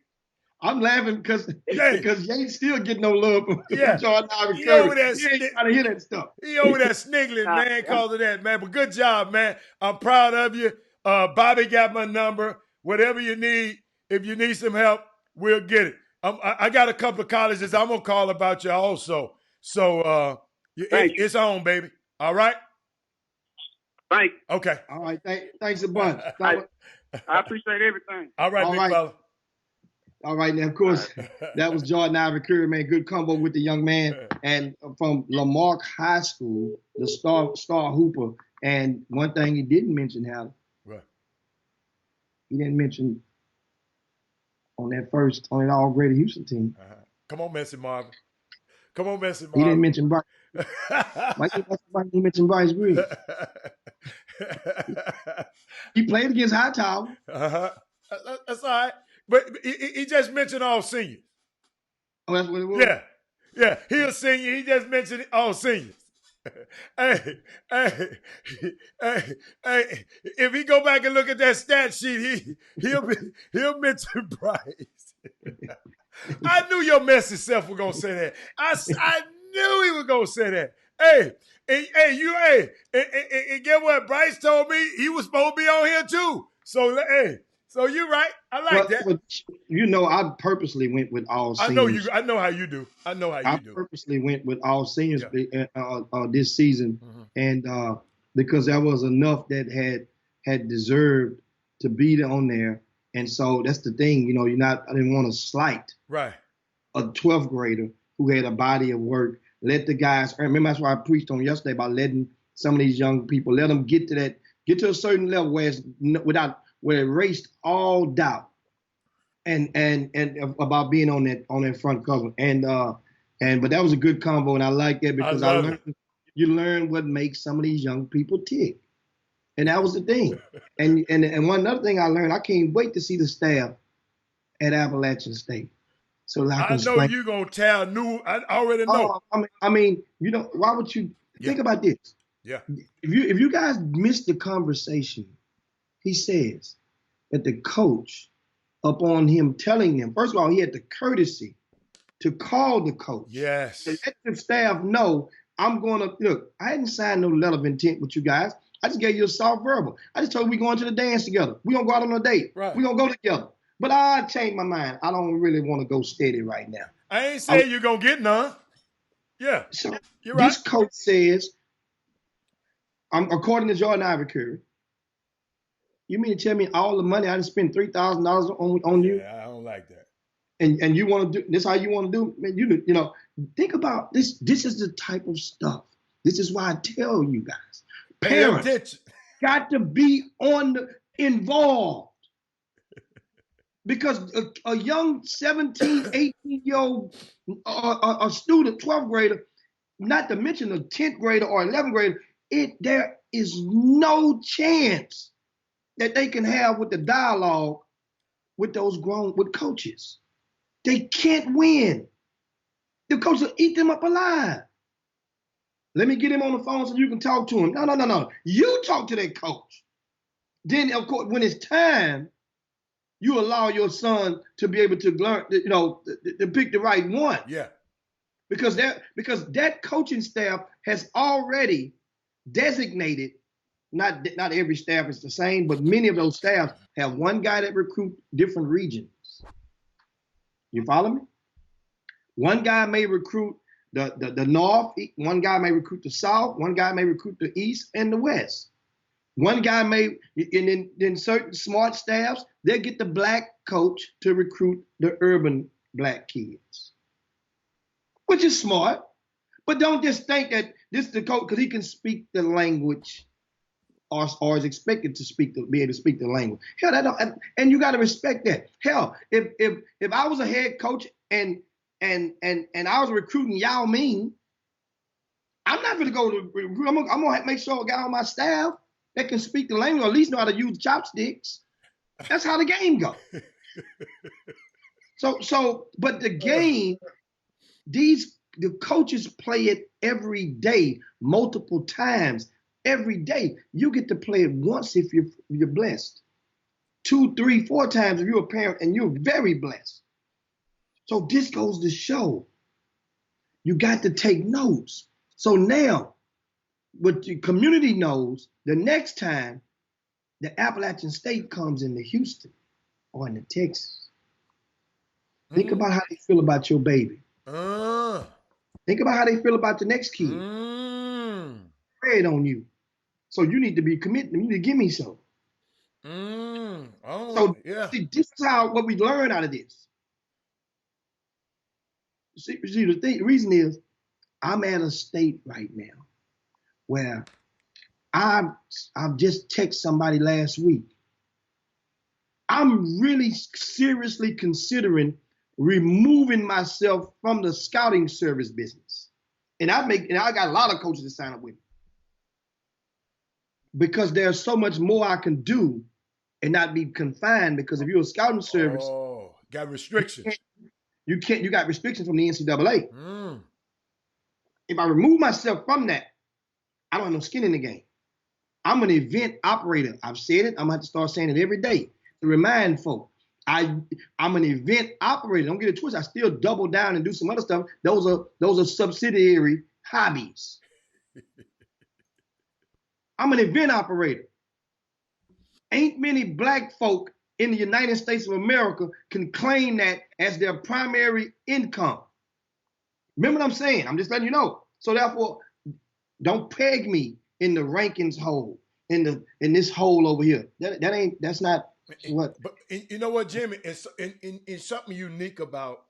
I'm laughing because Yates still getting no love from Jordan Ivory. He over there trying to hear that stuff. He over there sniggling, man, because of that, man. But good job, man. I'm proud of you. Bobby got my number. Whatever you need, if you need some help, we'll get it. I got a couple of colleges I'm going to call about you also. So it's on, baby. All right? Thank you. Okay. All right. Thanks a bunch. I appreciate everything. All right, big fella. All right, now, of course, that was Jordan Ivory Curry, man. Good combo with the young man. And from Lamarck High School, the star hooper. And one thing he didn't mention, Hal. Right. He didn't mention on that All-Greater Houston team. Come on, Messi Marvin. He didn't mention Bryce. Why didn't he mention Bryce Green? He played against Hightower. That's all right. But he just mentioned all seniors. Oh, that's what it was? Yeah. He a senior. He just mentioned all seniors. Hey. If he go back and look at that stat sheet, he'll mention Bryce. I knew your messy self was gonna say that. I knew he was gonna say that. Hey, And get what? Bryce told me he was supposed to be on here too. So hey, so you're right. I like that. But you know, I purposely went with all I seniors. know you. I know how you do. I purposely went with all seniors Yeah. This season, and because there was enough that had deserved to be on there, and so that's the thing. You know, I didn't want to slight Right. a 12th grader who had a body of work. Let the guys earn. Remember, that's why I preached on yesterday about letting some of these young people, let them get to a certain level where it erased all doubt and about being on that front cover. But that was a good convo, and I like that because you learn what makes some of these young people tick. And that was the thing. And one other thing I learned, I can't wait to see the staff at Appalachian State. So I know you're gonna tell new. I already know. I mean, you know, why would you think about this? Yeah. If you guys missed the conversation, he says that the coach, upon him telling them, first of all, he had the courtesy to call the coach. Yes. To let the staff know, I'm going to look. I hadn't signed no letter of intent with you guys. I just gave you a soft verbal. I just told you we're going to the dance together. We're gonna go out on a date. Right. We're gonna go together. But I changed my mind. I don't really want to go steady right now. I ain't saying you're going to get none. Yeah. So you're right. This coach says, according to Jordan Ivory, you mean to tell me all the money I just spent $3,000 on you? Yeah, I don't like that. And you want to do this? How you want to do? Man, you know, think about this. This is the type of stuff. This is why I tell you guys, parents got to be involved. Because a young 17, 18-year-old a student, 12th grader, not to mention a 10th grader or 11th grader, there is no chance that they can have with the dialogue with those with coaches. They can't win. The coach will eat them up alive. Let me get him on the phone so you can talk to him. No. You talk to that coach. Then, of course, when it's time, you allow your son to be able to learn, you know, to pick the right one. Yeah. Because that coaching staff has already designated, not every staff is the same, but many of those staffs have one guy that recruits different regions. You follow me? One guy may recruit the North, one guy may recruit the South, one guy may recruit the East and the West. One guy may, and then certain smart staffs, they'll get the black coach to recruit the urban black kids, which is smart. But don't just think that this is the coach because he can speak the language or is expected to be able to speak the language. Hell, and you got to respect that. Hell, if I was a head coach and I was recruiting Yao Ming, I'm not going to go to recruit. I'm going to make sure a guy on my staff that can speak the language or at least know how to use chopsticks. That's how the game goes. But the game, the coaches play it every day, multiple times, every day. You get to play it once if you're blessed. 2, 3, 4 times if you're a parent and you're very blessed. So this goes to show you got to take notes. So now, what the community knows, the next time the Appalachian State comes into Houston or into Texas, think about how they feel about your baby. Think about how they feel about the next kid. Spread on you. So you need to be committed. You need to give me some. See, this is what we learn out of this. See, the reason is I'm at a state right now where I've just texted somebody last week. I'm really seriously considering removing myself from the scouting service business. And I got a lot of coaches that sign up with me. Because there's so much more I can do and not be confined, because if you're a scouting service, got restrictions. You got restrictions from the NCAA. If I remove myself from that, I don't have no skin in the game. I'm an event operator. I've said it. I'm going to have to start saying it every day to remind folks. I'm an event operator. Don't get it twisted. I still double down and do some other stuff. Those are subsidiary hobbies. I'm an event operator. Ain't many black folk in the United States of America can claim that as their primary income. Remember what I'm saying? I'm just letting you know. So therefore, don't peg me in the rankings hole, in this hole over here. That's not what. But you know what, Jimmy? It's in something unique about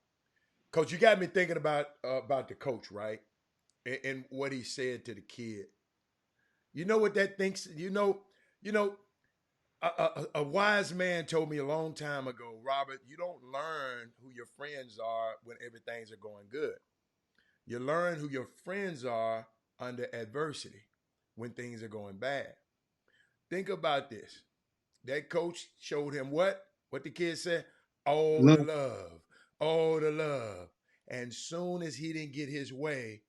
Coach. You got me thinking about the coach, right? And what he said to the kid. You know what that thinks? You know. A wise man told me a long time ago, Robert, you don't learn who your friends are when everything's going good. You learn who your friends are under adversity when things are going bad. Think about this. That coach showed him what? What the kid said? All the love. All the love. And soon as he didn't get his way,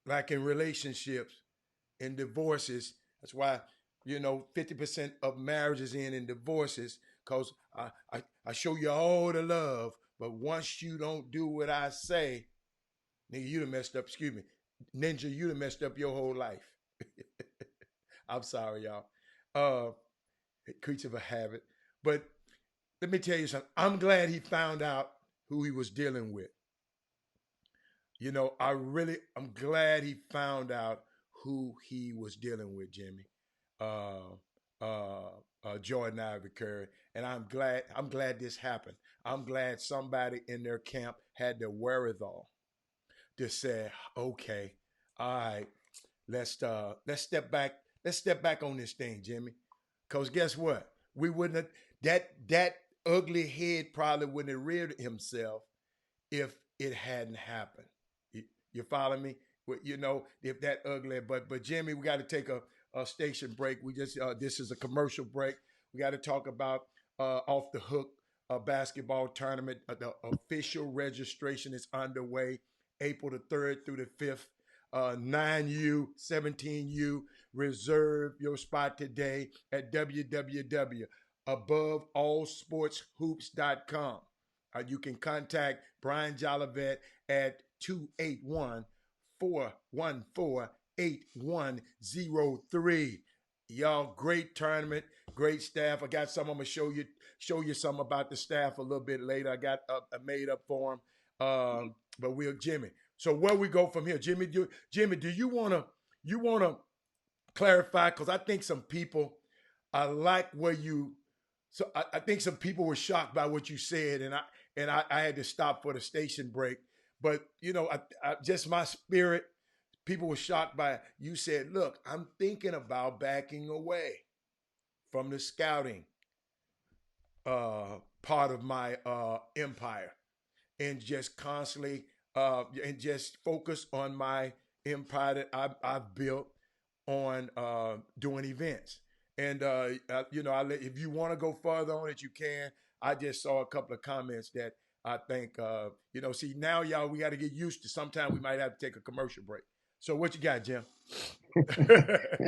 like in relationships, in divorces, that's why 50% of marriages end in divorces, because I show you all the love, but once you don't do what I say, nigga, you done messed up, excuse me, Ninja, you done messed up your whole life. I'm sorry, y'all. Creature of a habit. But let me tell you something. I'm glad he found out who he was dealing with. I'm glad he found out who he was dealing with, Jimmy. Jordan Ivory Curry, and I'm glad this happened. I'm glad somebody in their camp had the wherewithal to say, okay, all right, let's step back on this thing, Jimmy. Because guess what? We wouldn't have, that ugly head probably wouldn't have reared himself if it hadn't happened. You follow me? If that ugly, but Jimmy, we got to take a station break. We just this is a commercial break. We got to talk about Off the Hook basketball tournament. The official registration is underway, April the 3rd through the 5th. 9U, 17U. Reserve your spot today at www.aboveallsportshoops.com. You can contact Brian Jolivet at 281-414-8103. Y'all, great tournament, great staff. I got some. I'm gonna show you something about the staff a little bit later. I got made up for them. But Jimmy. So where we go from here, Jimmy? Do you wanna clarify? Because I think some people, I like where you. So I think some people were shocked by what you said, and I had to stop for the station break. But I just my spirit. People were shocked by it. You said, look, I'm thinking about backing away from the scouting part of my empire and just constantly and just focus on my empire that I've built on doing events. And, if you want to go further on it, you can. I just saw a couple of comments that I think, see, now, y'all, we got to get used to. Sometimes we might have to take a commercial break. So what you got, Jim?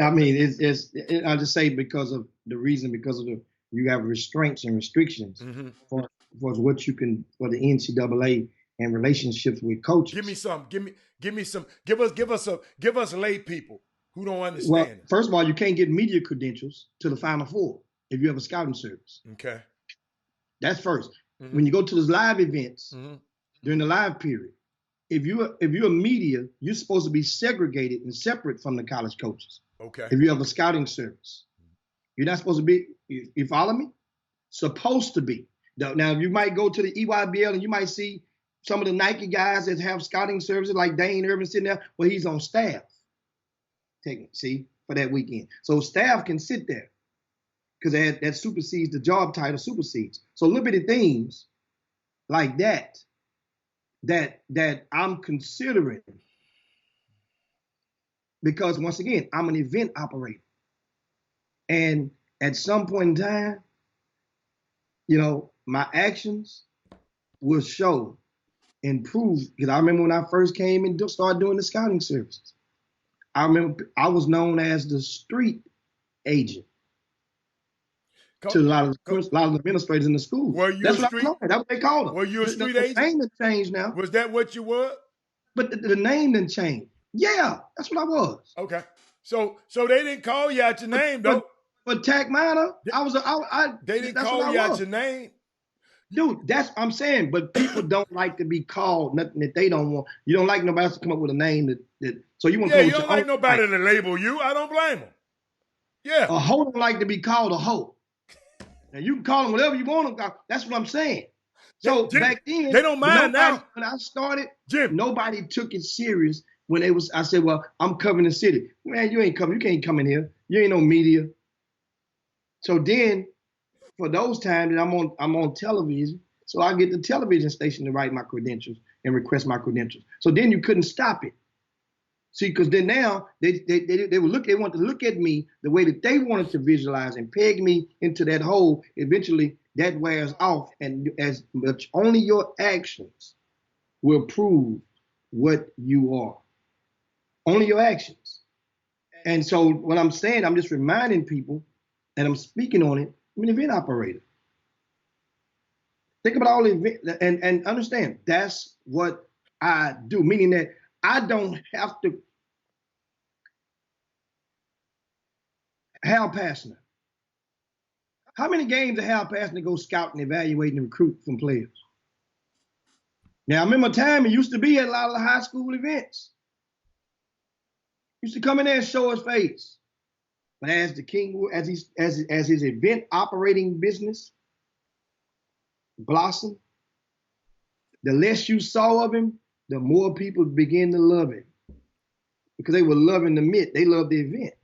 I mean, I just say because of you have restraints and restrictions for what you can for the NCAA and relationships with coaches. Give me some. Give us lay people who don't understand. Well, first of all, you can't get media credentials to the Final Four if you have a scouting service. Okay. That's first. Mm-hmm. When you go to those live events during the live period, if you're a media, you're supposed to be segregated and separate from the college coaches. Okay. If you have a scouting service, you're not supposed to be. You follow me? Supposed to be. Now, you might go to the EYBL and you might see some of the Nike guys that have scouting services, like Dane Irvin sitting there. Well, he's on staff. For that weekend, so staff can sit there because that supersedes the job title. Supersedes. So little bitty things like that I'm considering, because once again, I'm an event operator. And at some point in time, my actions will show and prove. Because I remember when I first came and started doing the scouting services, I remember I was known as the street agent to a lot of administrators in the school. Were you That's what they called them. Were you a street agent? The name didn't change now. Was that what you were? But the name didn't change. Yeah, that's what I was. Okay. So they didn't call you out your name, though. But Tech Minor, They didn't that's call what you I out was. your name. Dude, that's what I'm saying. But people don't like to be called nothing that they don't want. You don't like nobody else to come up with a name that so you want to Yeah, come you with don't your like own nobody name. to label you. I don't blame them. Yeah. A hoe don't like to be called a hoe. Now you can call them whatever you want them. That's what I'm saying. So Jimmy, back then, they don't mind now. when I started, Jim, nobody took it serious when it was. I said, "Well, I'm covering the city." Man, you ain't coming. You can't come in here. You ain't no media. So then, for those times that I'm on television, so I get the television station to write my credentials and request my credentials. So then you couldn't stop it. See, because then now they want to look at me the way that they wanted to visualize and peg me into that hole. Eventually, that wears off, and as much only your actions will prove what you are. Only your actions. And so, what I'm saying, I'm just reminding people, and I'm speaking on it. I'm an event operator. Think about all the event and understand that's what I do. Meaning that I don't have to. Hal Pastner. How many games did Hal Pastner go scout and evaluate and recruit from players? Now, I remember a time he used to be at a lot of the high school events. He used to come in there and show his face. But as the king, as his event operating business blossomed, the less you saw of him, the more people began to love him because they were loving the myth. They loved the event.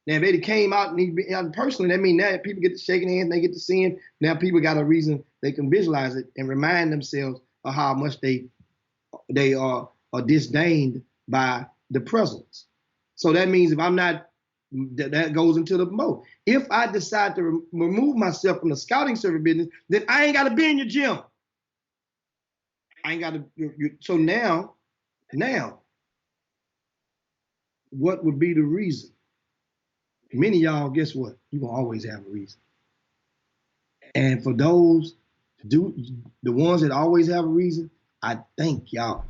Now, if they came out and he personally, that means now people get to shaking hands, they get to see him. Now people got a reason they can visualize it and remind themselves of how much they are disdained by the presence. So that means if I'm not, that goes into the mode. If I decide to remove myself from the scouting service business, then I ain't got to be in your gym. I ain't got to. So now, what would be the reason? Many of y'all, guess what? You're going to always have a reason. And for those, the ones that always have a reason, I thank y'all.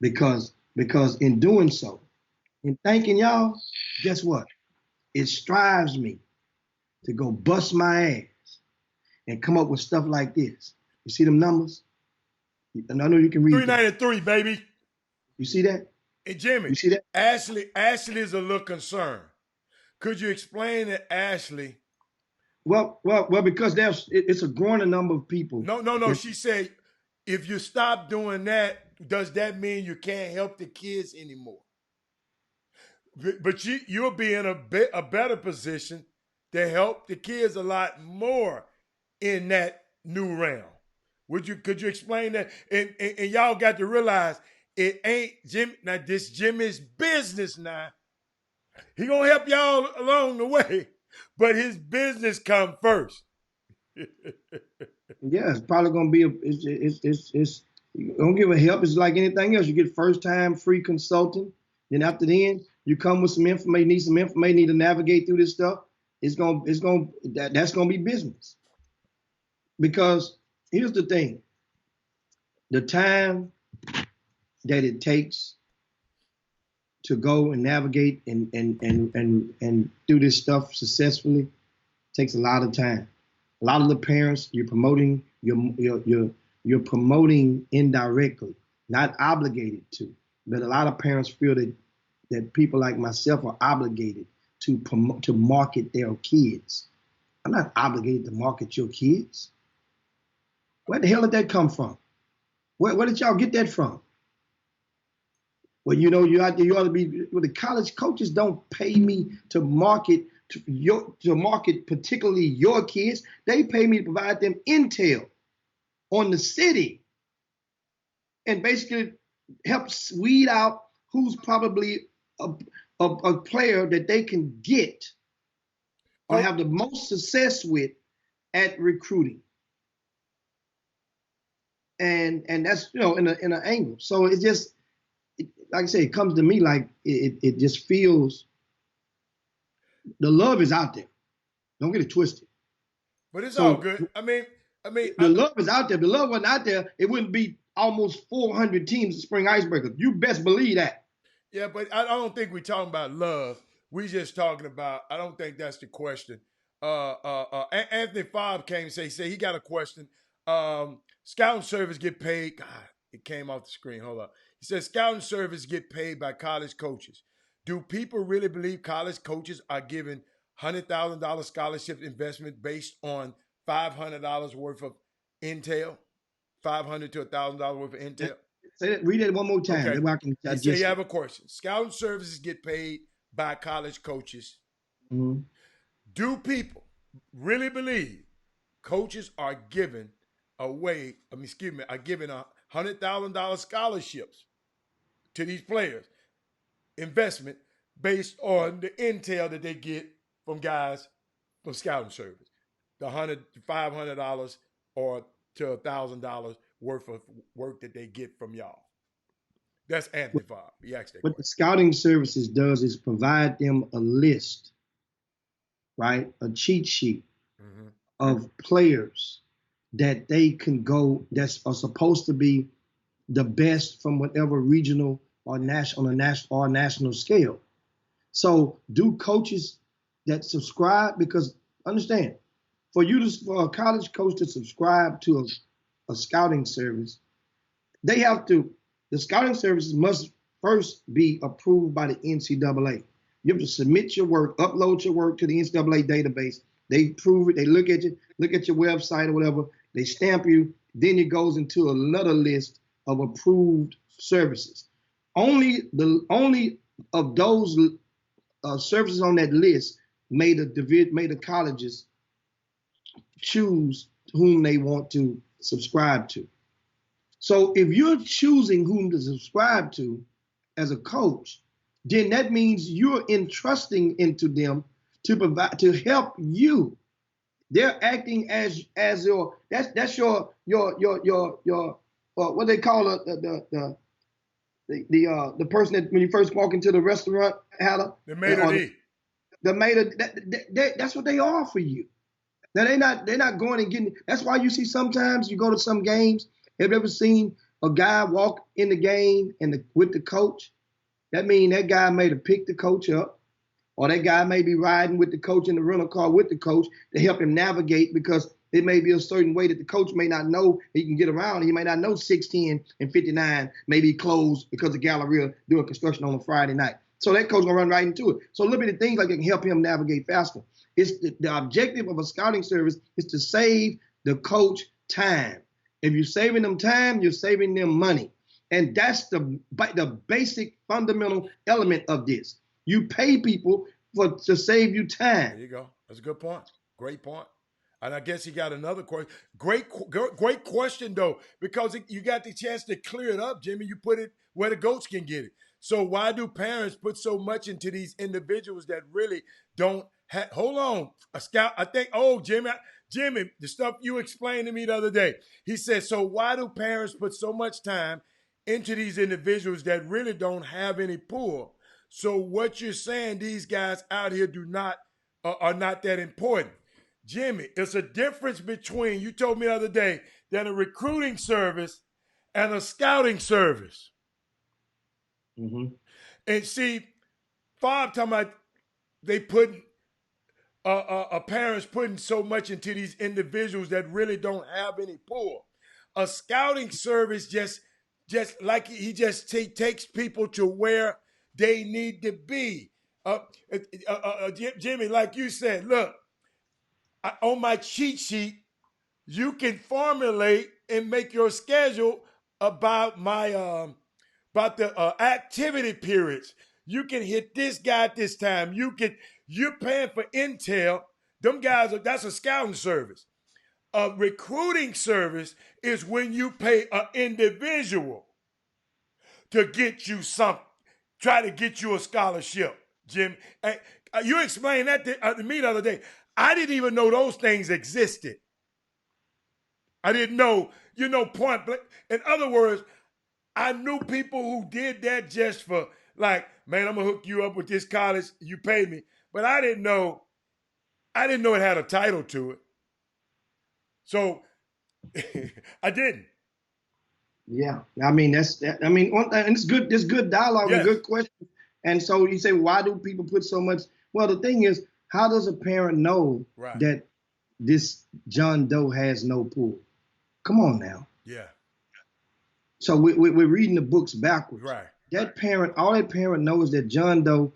Because in doing so, in thanking y'all, guess what? It strives me to go bust my ass and come up with stuff like this. You see them numbers? And I know you can read 393, baby. You see that? Hey, Jimmy. You see that? Ashley is a little concerned. Could you explain to Ashley? Well, because it's a growing number of people. No. She said, if you stop doing that, does that mean you can't help the kids anymore? But you'll be in a better position to help the kids a lot more in that new realm. Could you explain that? And y'all got to realize it ain't Jim. Now this Jimmy's business now. He gonna help y'all along the way, but his business come first. Yeah, it's probably gonna be it's you don't give a help. It's like anything else. You get first time free consulting. Then after then, you come with some information, need to navigate through this stuff. That's gonna be business. Because here's the thing. The time that it takes to go and navigate and do this stuff successfully takes a lot of time. A lot of the parents you're promoting indirectly, not obligated to. But a lot of parents feel that people like myself are obligated to market their kids. I'm not obligated to market your kids. Where the hell did that come from? Where did y'all get that from? Well, you ought to be. Well, the college coaches don't pay me to market particularly your kids. They pay me to provide them intel on the city and basically help weed out who's probably a player that they can get or have the most success with at recruiting. And that's in an angle. So it's just like I say, it comes to me like it just feels the love is out there. Don't get it twisted. But it's all good. I mean, the love is out there. If the love wasn't out there, it wouldn't be almost 400 teams at Spring Icebreakers. You best believe that. Yeah, but I don't think we're talking about love. We just talking about. I don't think that's the question. Anthony Fobb came and say he got a question. Scouting service get paid. God, it came off the screen. Hold up. He says scouting service get paid by college coaches. Do people really believe college coaches are given $100,000 scholarship investment based on $500 worth of intel? $500 to $1,000 worth of intel. Say that, read it one more time. Okay. Then I can He said you digest have it. a question. Scouting services get paid by college coaches. Mhm. Do people really believe coaches are giving away, are giving $100,000 scholarships to these players, investment based on the intel that they get from guys from scouting service, the $500 or to $1,000 worth of work that they get from y'all? That's Anthony Fobb. He asked that What the question. scouting services does is provide them a list, right? A cheat sheet Mm-hmm. of players that they can go that are supposed to be the best from whatever regional or national scale. So do coaches that subscribe, because understand, for a college coach to subscribe to a scouting service, they have to, the scouting services must first be approved by the NCAA. You have to submit your work, upload your work to the NCAA database. They prove it, they look at you, look at your website or whatever, they stamp you, then it goes into another list of approved services. Only of those services on that list made the colleges choose whom they want to subscribe to. So if you're choosing whom to subscribe to as a coach, then that means you're entrusting into them to provide to help you. They're acting as your that's your what they call the person that when you first walk into the restaurant, Hannah, The maitre d'. the maitre, that's what they are for you. Now they're not going and getting. That's why you see sometimes you go to some games. Have you ever seen a guy walk in the game and with the coach? That means that guy may have picked the coach up, or that guy may be riding with the coach in the rental car with the coach to help him navigate, because it may be a certain way that the coach may not know he can get around. He may not know 610 and 59 may be closed because the Galleria doing construction on a Friday night. So that coach gonna run right into it. So little bitty things like that can help him navigate faster. It's the objective of a scouting service is to save the coach time. If you're saving them time, you're saving them money. And that's the basic fundamental element of this. You pay people to save you time. There you go. That's a good point. Great point. And I guess he got another question. Great question, though, because you got the chance to clear it up, Jimmy. You put it where the goats can get it. So why do parents put so much into these individuals that really don't have? Hold on. A scout, I think, Jimmy, the stuff you explained to me the other day. He said, so why do parents put so much time into these individuals that really don't have any pull? So what you're saying, these guys out here are not that important. Jimmy, it's a difference between, you told me the other day, that a recruiting service and a scouting service. Mm-hmm. And see, Bob talking about they putting parents putting so much into these individuals that really don't have any pull. A scouting service just like he just takes people to where they need to be. Jimmy, like you said, look, on my cheat sheet, you can formulate and make your schedule about about the activity periods. You can hit this guy at this time. You're paying for intel. Them guys that's a scouting service. A recruiting service is when you pay an individual to get you something, try to get you a scholarship, Jim. You explained that to me the other day. I didn't even know those things existed. I didn't know, point blank. In other words, I knew people who did that just for, like, man, I'm going to hook you up with this college, you pay me. But I didn't know it had a title to it. So I didn't. Yeah, I mean I mean, and it's good. There's good dialogue and Yes. good questions. And so you say, why do people put so much? Well, the thing is, how does a parent know Right. that this John Doe has no pull? Come on now. Yeah. So we're reading the books backwards. Right. That parent, all that parent knows that John Doe,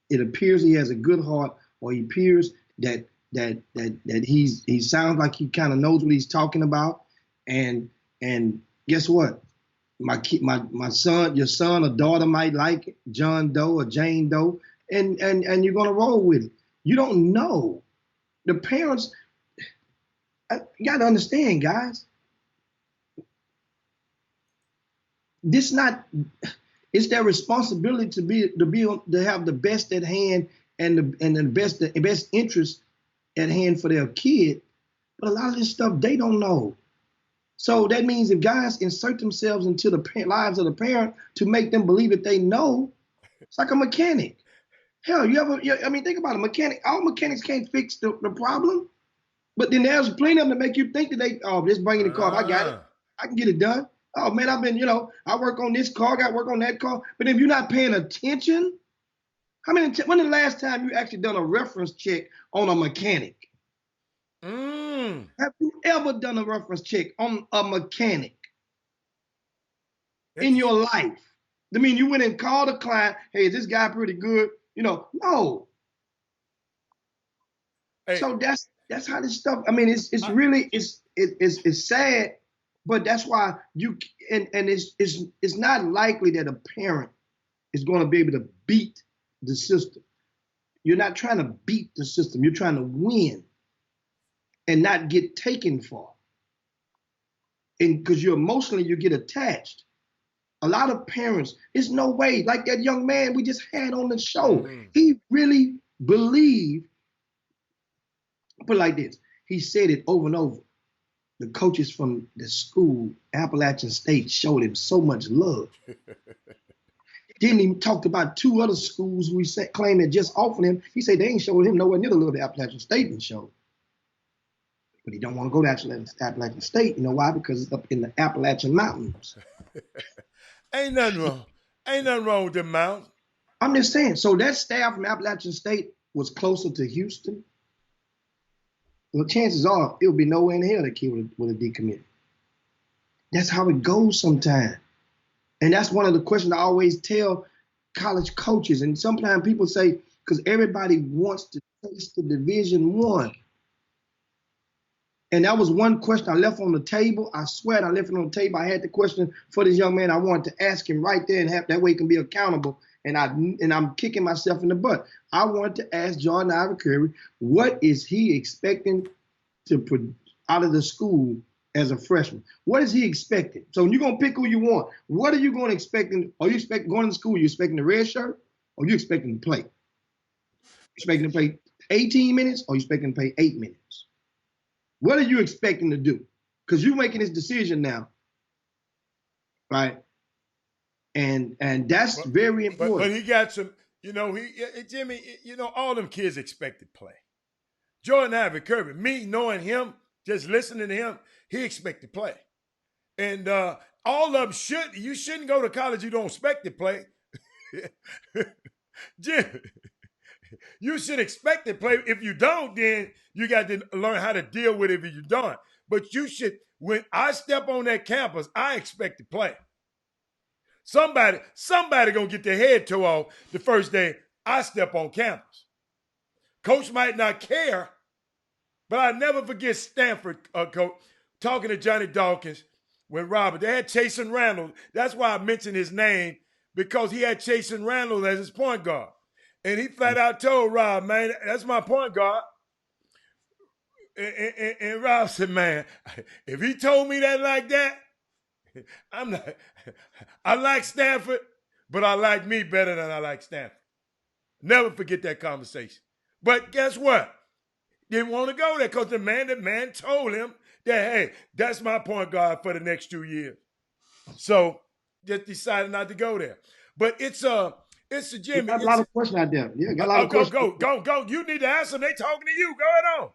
it appears he has a good heart, or he appears that he sounds like he kind of knows what he's talking about, and guess what? My son, your son or daughter might like it, John Doe or Jane Doe, and you're gonna roll with it. You don't know. The parents, you gotta understand, guys. This not, it's their responsibility to have the best at hand and the best interest at hand for their kid. But a lot of this stuff they don't know. So that means if guys insert themselves into the lives of the parent to make them believe that they know, it's like a mechanic. Hell, I mean, think about a mechanic. All mechanics can't fix the problem. But then there's plenty of them that make you think that just bringing the car. I got it. I can get it done. Oh man, I've been, I work on this car, got to work on that car. But if you're not paying attention, when the last time you actually done a reference check on a mechanic? Have you ever done a reference check on a mechanic in your life? I mean, you went and called a client, hey, is this guy pretty good? No. Hey. So that's how this stuff, I mean, it's really, it's sad, but that's why it's not likely that a parent is going to be able to beat the system. You're not trying to beat the system. You're trying to win and not get taken for. And because you get attached. A lot of parents, there's no way, like that young man we just had on the show, he really believed, put it like this, he said it over and over. The coaches from the school, Appalachian State, showed him so much love. Then he talked about 2 other schools who he claimed had just offered him. He said they ain't showing him nowhere near the love the Appalachian State and showed. But he don't want to go to Appalachian State. You know why? Because it's up in the Appalachian Mountains. Ain't nothing wrong with the mountains. I'm just saying. So that staff from Appalachian State was closer to Houston. Well, chances are it would be nowhere in hell that kid would have decommitted. That's how it goes sometimes. And that's one of the questions I always tell college coaches. And sometimes people say, because everybody wants to taste the Division I. And that was one question I left on the table. I swear I left it on the table. I had the question for this young man. I wanted to ask him right there and have that way he can be accountable. And I'm kicking myself in the butt. I wanted to ask Jordan Ivory Curry, what is he expecting to put out of the school as a freshman? What is he expecting? So you're going to pick who you want. What are you going to expect? Are you expecting going to school? You expecting the red shirt or you expecting to play? You expecting to play 18 minutes or you expecting to play 8 minutes? What are you expecting to do? Because you're making this decision now, right? And that's very important. But he got some, Jimmy, all them kids expect to play. Jordan Ivory Curry, me knowing him, just listening to him, he expect to play. And all of them you shouldn't go to college you don't expect to play. Jimmy, you should expect to play. If you don't, then you got to learn how to deal with it if you don't. But you should, when I step on that campus, I expect to play. Somebody gonna get their head tore off the first day I step on campus. Coach might not care, but I never forget Stanford coach talking to Johnny Dawkins when Robert, they had Chasen Randall. That's why I mentioned his name, because he had Chasen Randall as his point guard. And he flat out told Rob, man, that's my point guard. And Rob said, man, if he told me that like that, I like Stanford, but I like me better than I like Stanford. Never forget that conversation. But guess what? Didn't want to go there because the man told him that, hey, that's my point guard for the next 2 years. So just decided not to go there. But it's a Jimmy. Got a lot of questions out there. Yeah, got a lot of questions. Go. You need to answer them. They talking to you. Go ahead on.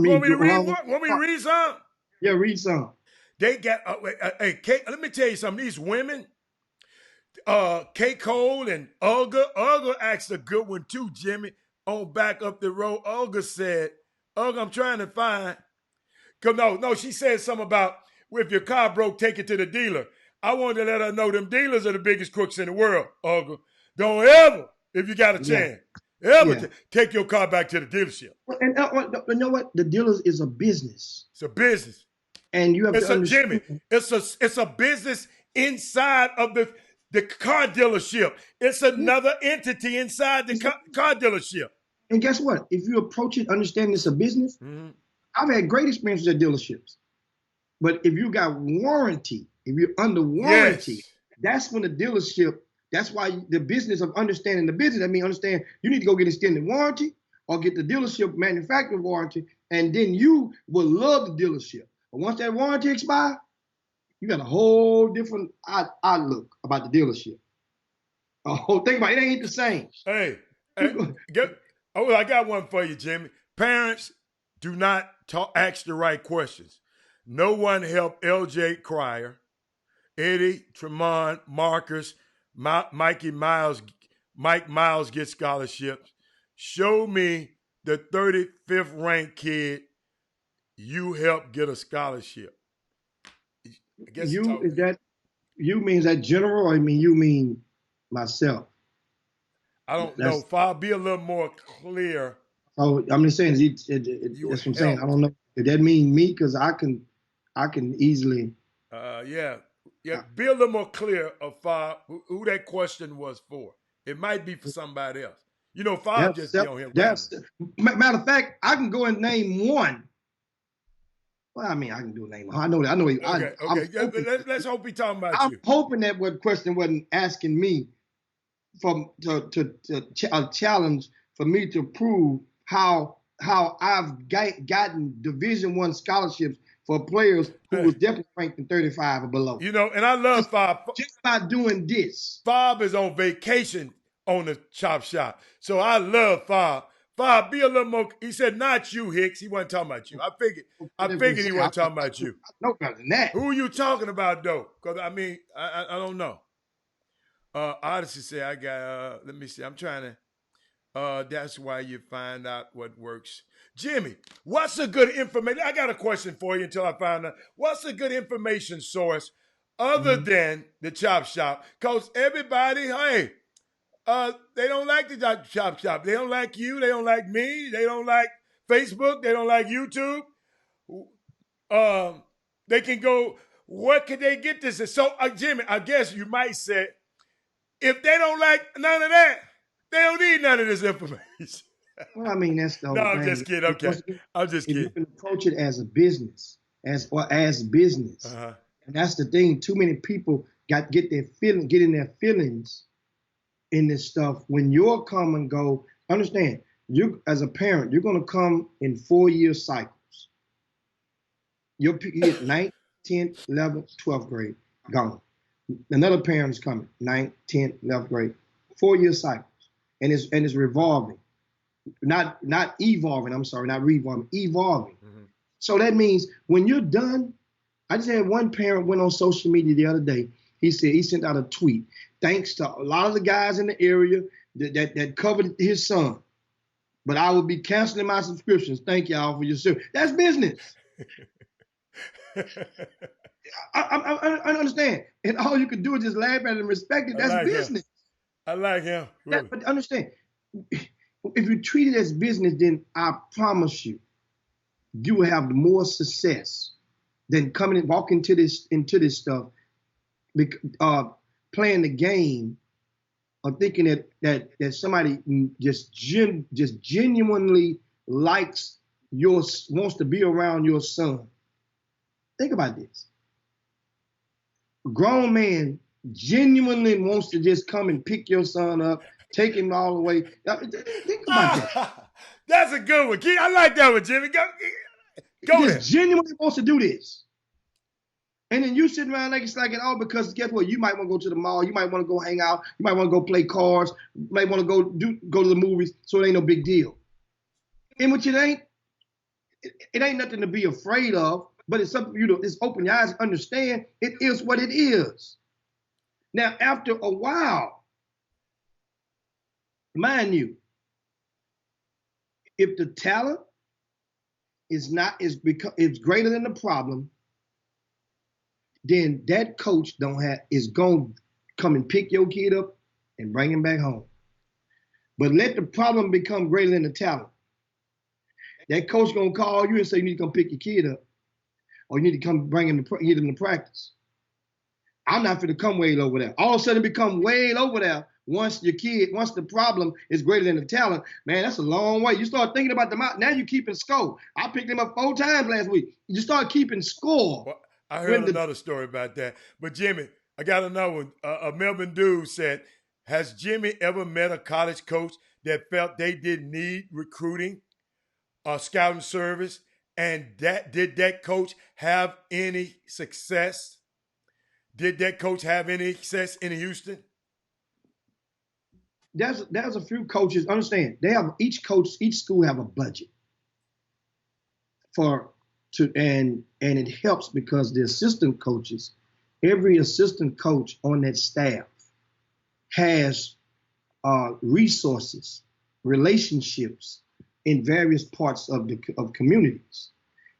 Want me to read some? Yeah, read some. They got hey, Kate, let me tell you something. These women, K. Cole and Olga. Olga asked a good one too, Jimmy. On back up the road, Olga said, "Olga, I'm trying to find." Cause no, she said something about if your car broke, take it to the dealer. I wanted to let her know them dealers are the biggest crooks in the world, Olga. Don't ever, if you got a chance, ever take your car back to the dealership. And you know what? The dealers is a business. It's a business. And you have to understand. Jimmy, it's a business inside of the car dealership. It's another entity inside the car dealership. And guess what? If you approach it understanding it's a business, I've had great experiences at dealerships. But if you got warranty, if you're under warranty, that's when the dealership, that's why the business of understanding the business, I mean, understand you need to go get extended warranty or get the dealership manufacturer warranty, and then you will love the dealership. But once that warranty expires, you got a whole different outlook about the dealership. Think about it, it ain't the same. Hey, I got one for you, Jimmy. Parents, do not ask the right questions. No one helped LJ Cryer, Eddie, Tremont, Marcus, Mike Miles get scholarships. Show me the 35th ranked kid you helped get a scholarship. I guess you means that general, or you mean myself? I don't know. If I'll be a little more clear. Oh, I'm just saying. That's what I'm saying. I don't know if that means me, because I can easily. Be a little more clear of who that question was for. It might be for somebody else. You know, Fab just be on here. Matter of fact, I can go and name one. Well, I mean, I can do a name. I know. Okay. Let's hope he's talking about you. I'm hoping that question wasn't asking me to a challenge for me to prove how I've gotten Division I scholarships for players who was definitely ranked in 35 or below. You know, and I love Fab. Just by doing this. Fab is on vacation on the Chop Shop. So I love Fab. Fab, be a little more. He said, not you, Hicks. He wasn't talking about you. I figured he wasn't talking about you. I know better than that. Who are you talking about, though? Because, I mean, I don't know. Odyssey said, I got, let me see. I'm trying to, that's why you find out what works. Jimmy, what's a good information? I got a question for you until I find out. What's a good information source other than the Chop Shop? Because everybody, hey, they don't like the Chop Shop. They don't like you. They don't like me. They don't like Facebook. They don't like YouTube. They can go, what can they get this? So, Jimmy, I guess you might say, if they don't like none of that, they don't need none of this information. Well, I mean, that's the whole thing. I'm just kidding. Okay. I'm just kidding. You can approach it as a business, as business. And that's the thing. Too many people get in their feelings in this stuff. When you're come and go, understand, you as a parent, you're going to come in 4-year cycles. You get 9th, 10th, 11th, 12th grade, gone. Another parent is coming, 9th, 10th, 11th grade, 4-year cycles. And it's revolving. Not evolving, I'm sorry, not revolving, evolving. So that means when you're done, I just had one parent went on social media the other day. He said he sent out a tweet. Thanks to a lot of the guys in the area that covered his son. But I will be canceling my subscriptions. Thank y'all for your service. That's business. I understand. And all you can do is just laugh at it and respect it. That's business. I like him. Really. But understand, if you treat it as business, then I promise you, you will have more success than coming and walking into this stuff, playing the game, or thinking that somebody just genuinely likes wants to be around your son. Think about this. A grown man genuinely wants to just come and pick your son up, take him all the way. Think about that. That's a good one. I like that one, Jimmy. Go there. Genuinely wants to do this. And then you sit around like it's like it all, because guess what? You might want to go to the mall. You might want to go hang out. You might want to go play cards. You might want to go to the movies. So it ain't no big deal. And which it ain't nothing to be afraid of. But it's something you know, it's open your eyes and understand it is what it is. Now, after a while, mind you, if the talent is greater than the problem, then that coach is going to come and pick your kid up and bring him back home. But let the problem become greater than the talent. That coach going to call you and say you need to come pick your kid up, or you need to come get him to practice. I'm not going to come way over there. All of a sudden become way over there once the problem is greater than the talent. Man, that's a long way. You start thinking about now you're keeping score. I picked him up 4 times last week. You start keeping score. Well, I heard another story about that. But Jimmy, I got another one. A Melbourne dude said, has Jimmy ever met a college coach that felt they didn't need recruiting or scouting service? And did that coach have any success? Did that coach have any success in Houston? There's a few coaches. Understand, each school have a budget and it helps because the assistant coaches, every assistant coach on that staff has resources, relationships in various parts of communities,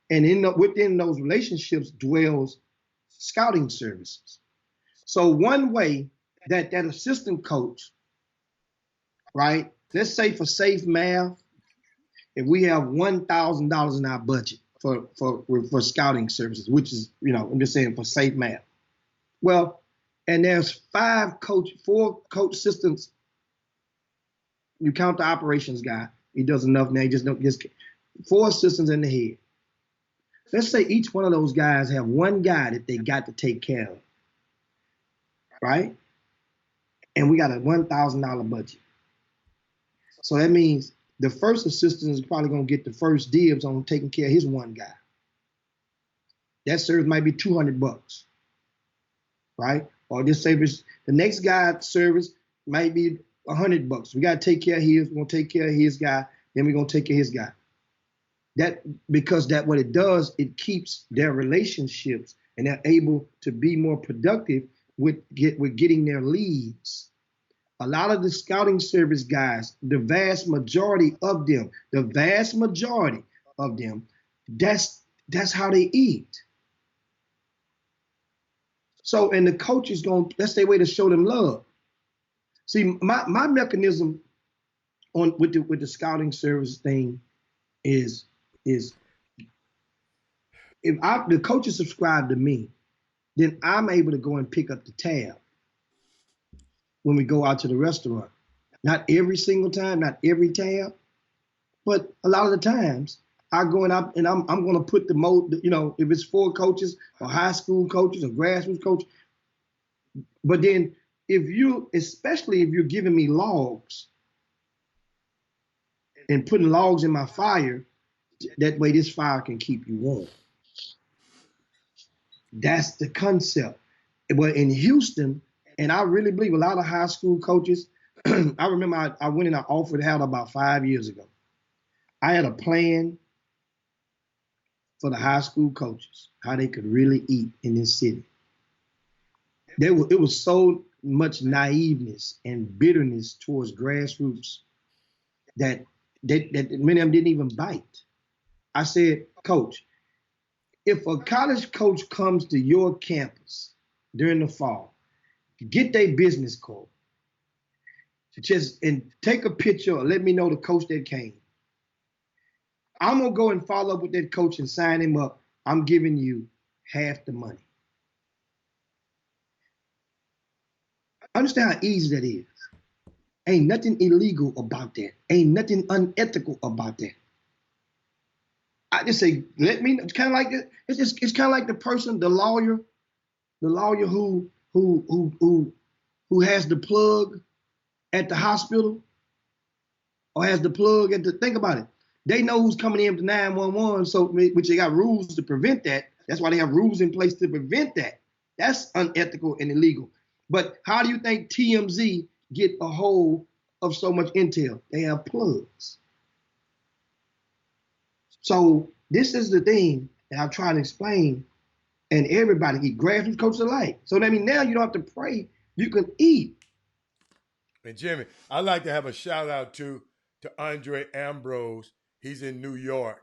and within those relationships dwells scouting services. So one way that assistant coach, right? Let's say for safe math, if we have $1,000 in our budget for scouting services, which is, I'm just saying for safe math. Well, and there's 4 coach assistants. You count the operations guy. He does enough now. He just 4 assistants in the head. Let's say each one of those guys have one guy that they got to take care of, right? And we got a $1,000 budget. So that means the first assistant is probably going to get the first dibs on taking care of his one guy. That service might be $200, right? Or just say the next guy's service might be $100. We got to take care of his. We're going to take care of his guy. Then we're going to take care of his guy. Because what it does, it keeps their relationships and they're able to be more productive with getting their leads. A lot of the scouting service guys, the vast majority of them, that's how they eat. So, and the coach is that's their way to show them love. See, my mechanism with the scouting service thing is if the coaches subscribe to me, then I'm able to go and pick up the tab when we go out to the restaurant. Not every single time, not every tab, but a lot of the times I go and I'm going to put if it's 4 coaches or high school coaches or grassroots coaches. But then especially if you're giving me logs and putting logs in my fire, that way this fire can keep you warm. That's the concept. But in Houston, and I really believe a lot of high school coaches, I remember I went and I offered out about 5 years ago. I had a plan for the high school coaches, how they could really eat in this city. It was so much naiveness and bitterness towards grassroots that many of them didn't even bite. I said, Coach, if a college coach comes to your campus during the fall, get their business card, and take a picture or let me know the coach that came. I'm going to go and follow up with that coach and sign him up. I'm giving you half the money. Understand how easy that is. Ain't nothing illegal about that. Ain't nothing unethical about that. I just say, let me. It's kind of like it. It's kind of like the lawyer who has the plug at the hospital or has the plug at the. Think about it. They know who's coming in to 911, so which they got rules to prevent that. That's why they have rules in place to prevent that. That's unethical and illegal. But how do you think TMZ get a hold of so much intel? They have plugs. So this is the thing, And I try to explain, and everybody eat, grassroots coaches alike. So I mean, now you don't have to pray, you can eat. And Jimmy, I'd like to have a shout out to Andre Ambrose. He's in New York.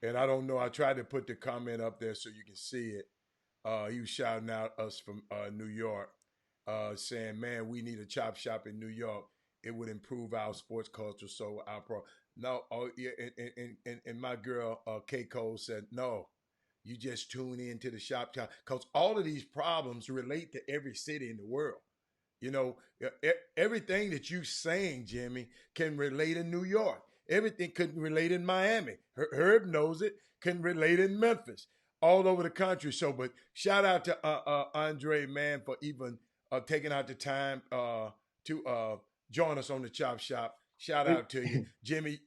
And I don't know, I tried to put the comment up there so you can see it. He was shouting out us from New York, saying, man, we need a chop shop in New York. It would improve our sports culture. So our pro. No, oh yeah, and my girl K Cole said, no, you just tune in to the shop because all of these problems relate to every city in the world. You know, everything that you saying, Jimmy, can relate in New York. Everything couldn't relate in Miami. Herb knows it. Can relate in Memphis, all over the country. So, but shout out to Andre, man, for even taking out the time to join us on the Chop Shop. Shout out to you, Jimmy.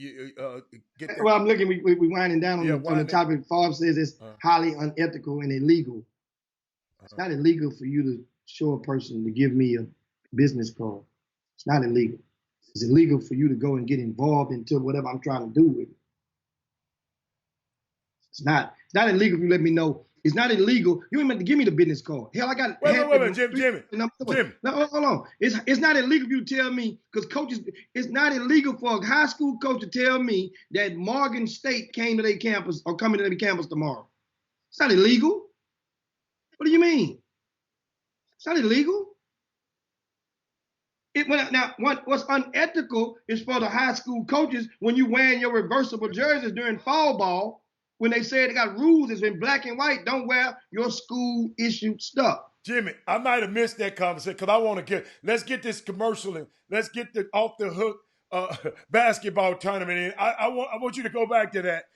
Get well, I'm looking. We winding down on the topic. Forbes says it's highly unethical and illegal. It's not illegal for you to show a person to give me a business card. It's not illegal. It's illegal for you to go and get involved into whatever I'm trying to do with it. It's not illegal if you let me know. It's not illegal. You ain't meant to give me the business card. Hell, I got. Wait, Jimmy. No, hold on. It's not illegal for you to tell me, because coaches. It's not illegal for a high school coach to tell me that Morgan State came to their campus or coming to their campus tomorrow. It's not illegal. What do you mean? It's not illegal. What's unethical is for the high school coaches when you wearing your reversible jerseys during fall ball, when they say they got rules that's in black and white, don't wear your school issued stuff. Jimmy, I might have missed that conversation because I want to let's get this commercial in. Let's get the off the hook basketball tournament in. I want you to go back to that.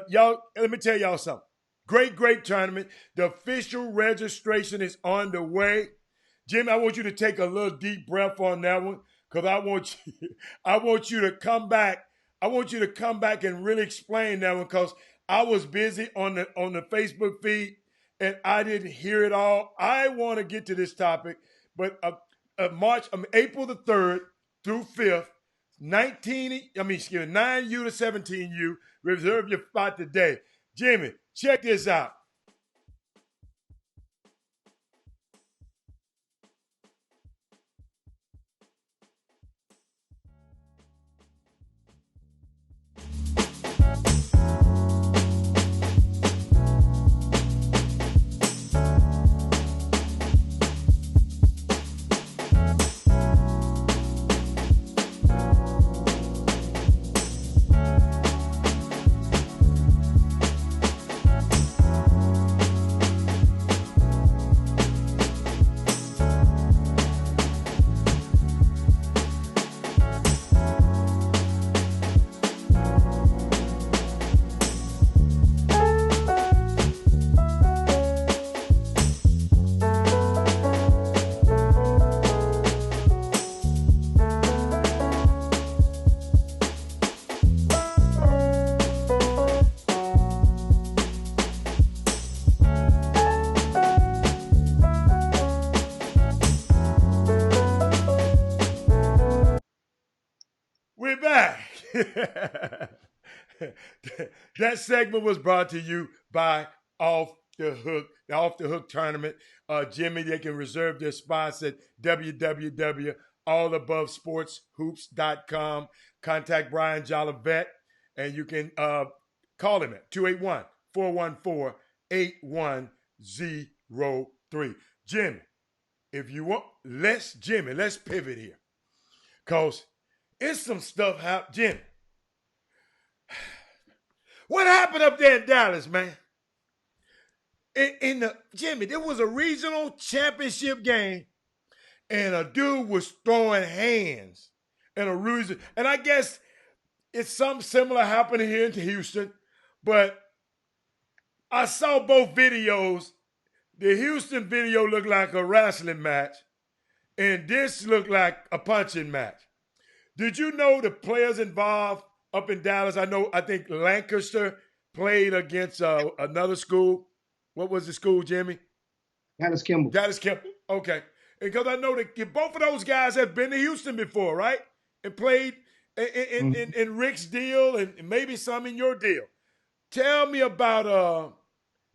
Y'all, let me tell y'all something. Great tournament. The official registration is on the way. Jimmy, I want you to take a little deep breath on that one, because I want you to come back. I want you to come back and really explain that one, because I was busy on the Facebook feed and I didn't hear it all. I want to get to this topic, but April the 3rd through 5th, 9U to 17U, reserve your spot today. Jimmy, check this out. We're back. That segment was brought to you by Off the Hook, the Off the Hook tournament. Jimmy, they can reserve their spots at www.allabovesportshoops.com. Contact Brian Jolivet, and you can call him at 281-414-8103. Jimmy, if you want, let's pivot here, because it's some stuff happening. Jimmy, what happened up there in Dallas, man? Jimmy, there was a regional championship game, and a dude was throwing hands in a region. And I guess it's something similar happening here in Houston, but I saw both videos. The Houston video looked like a wrestling match, and this looked like a punching match. Did you know the players involved up in Dallas? I think Lancaster played against another school. What was the school, Jimmy? Dallas Kimball. Okay. Because I know that both of those guys have been to Houston before, right? And played in Rick's deal and maybe some in your deal. Tell me about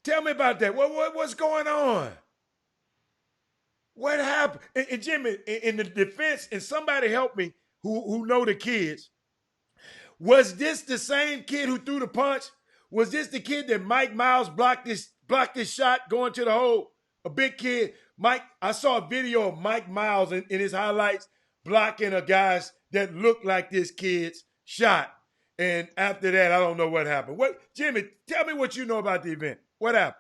Tell me about that. What's going on? What happened? And Jimmy, in the defense, and somebody help me who know the kids. Was this the same kid who threw the punch? Was this the kid that Mike Miles blocked this shot going to the hole? A big kid. Mike, I saw a video of Mike Miles in his highlights blocking a guy's that looked like this kid's shot. And after that, I don't know what happened. What, Jimmy, tell me what you know about the event. What happened?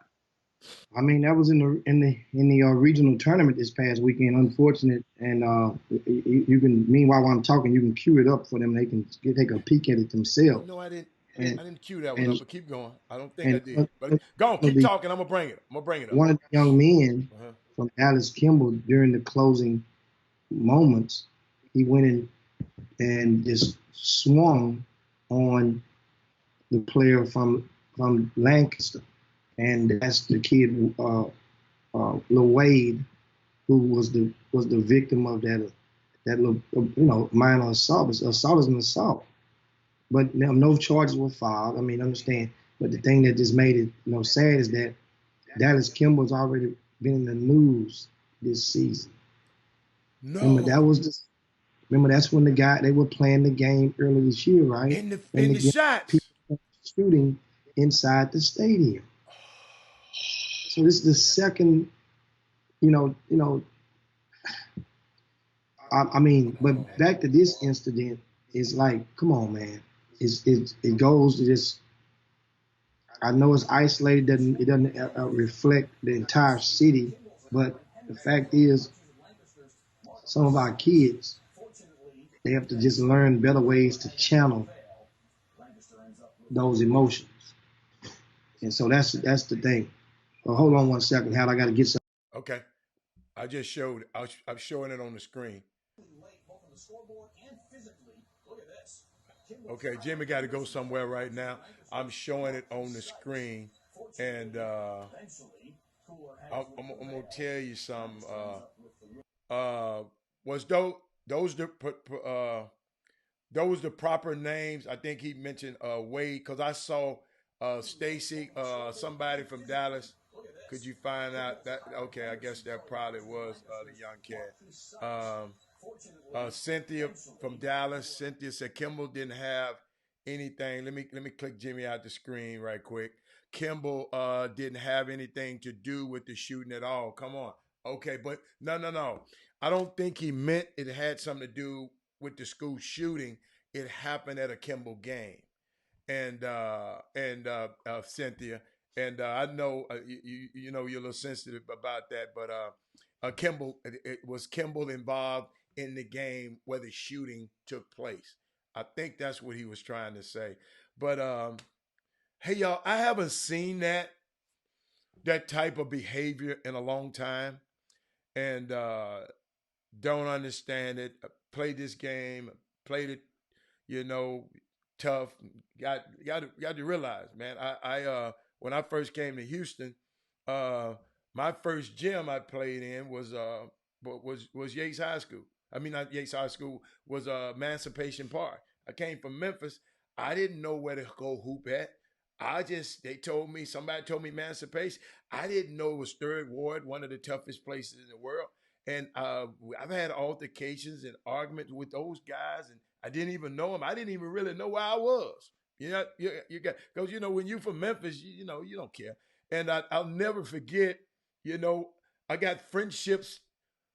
I mean, that was in the regional tournament this past weekend. Unfortunate, and you can. Meanwhile, while I'm talking, you can cue it up for them. They can take a peek at it themselves. No, I didn't. And, I didn't cue that one up, but keep going. I don't think and, I did. But go on, keep talking. I'm gonna bring it. up. One of the young men from Dallas Kimball during the closing moments, he went in and just swung on the player from Lancaster, and that's the kid, Lil Wade, who was the victim of that little minor assault. Assault is an assault, but no charges were filed. I mean, understand. But the thing that just made it sad is that Dallas Kimball's already been in the news this season. No. Remember that's when they were playing the game earlier this year, right? In the shots. People shooting inside the stadium. So this is the second, I mean, but back to this incident, it's like, come on, man. It goes to this. I know it's isolated, it doesn't reflect the entire city, but the fact is, some of our kids, they have to just learn better ways to channel those emotions. And so that's the thing. Well, hold on one second, Hal. I got to get some. Okay. I just showed it. I'm showing it on the screen. Okay, Jimmy got to go somewhere right now. I'm showing it on the screen. And I'm going to tell you something. Was those the proper names? I think he mentioned Wade, because I saw Stacy, somebody from Dallas. Could you find out that? Okay, I guess that probably was the young cat. Cynthia from Dallas. Cynthia said Kimball didn't have anything. Let me click Jimmy out the screen right quick. Kimball didn't have anything to do with the shooting at all. Come on. Okay, but no. I don't think he meant it had something to do with the school shooting. It happened at a Kimball game. And Cynthia, and I know you know you're a little sensitive about that, but Kimball, was Kimball involved in the game where the shooting took place? I think that's what he was trying to say. But hey y'all, I haven't seen that type of behavior in a long time, and don't understand it. I played this game, played it, tough. Got to realize, man. I when I first came to Houston, my first gym I played in was Yates High School. I mean, not Yates High School, was Emancipation Park. I came from Memphis. I didn't know where to go hoop at. Somebody told me Emancipation. I didn't know it was Third Ward, one of the toughest places in the world. And I've had altercations and arguments with those guys, and I didn't even know them. I didn't even really know where I was. You got, because when you're from Memphis, you don't care. And I'll never forget. I got friendships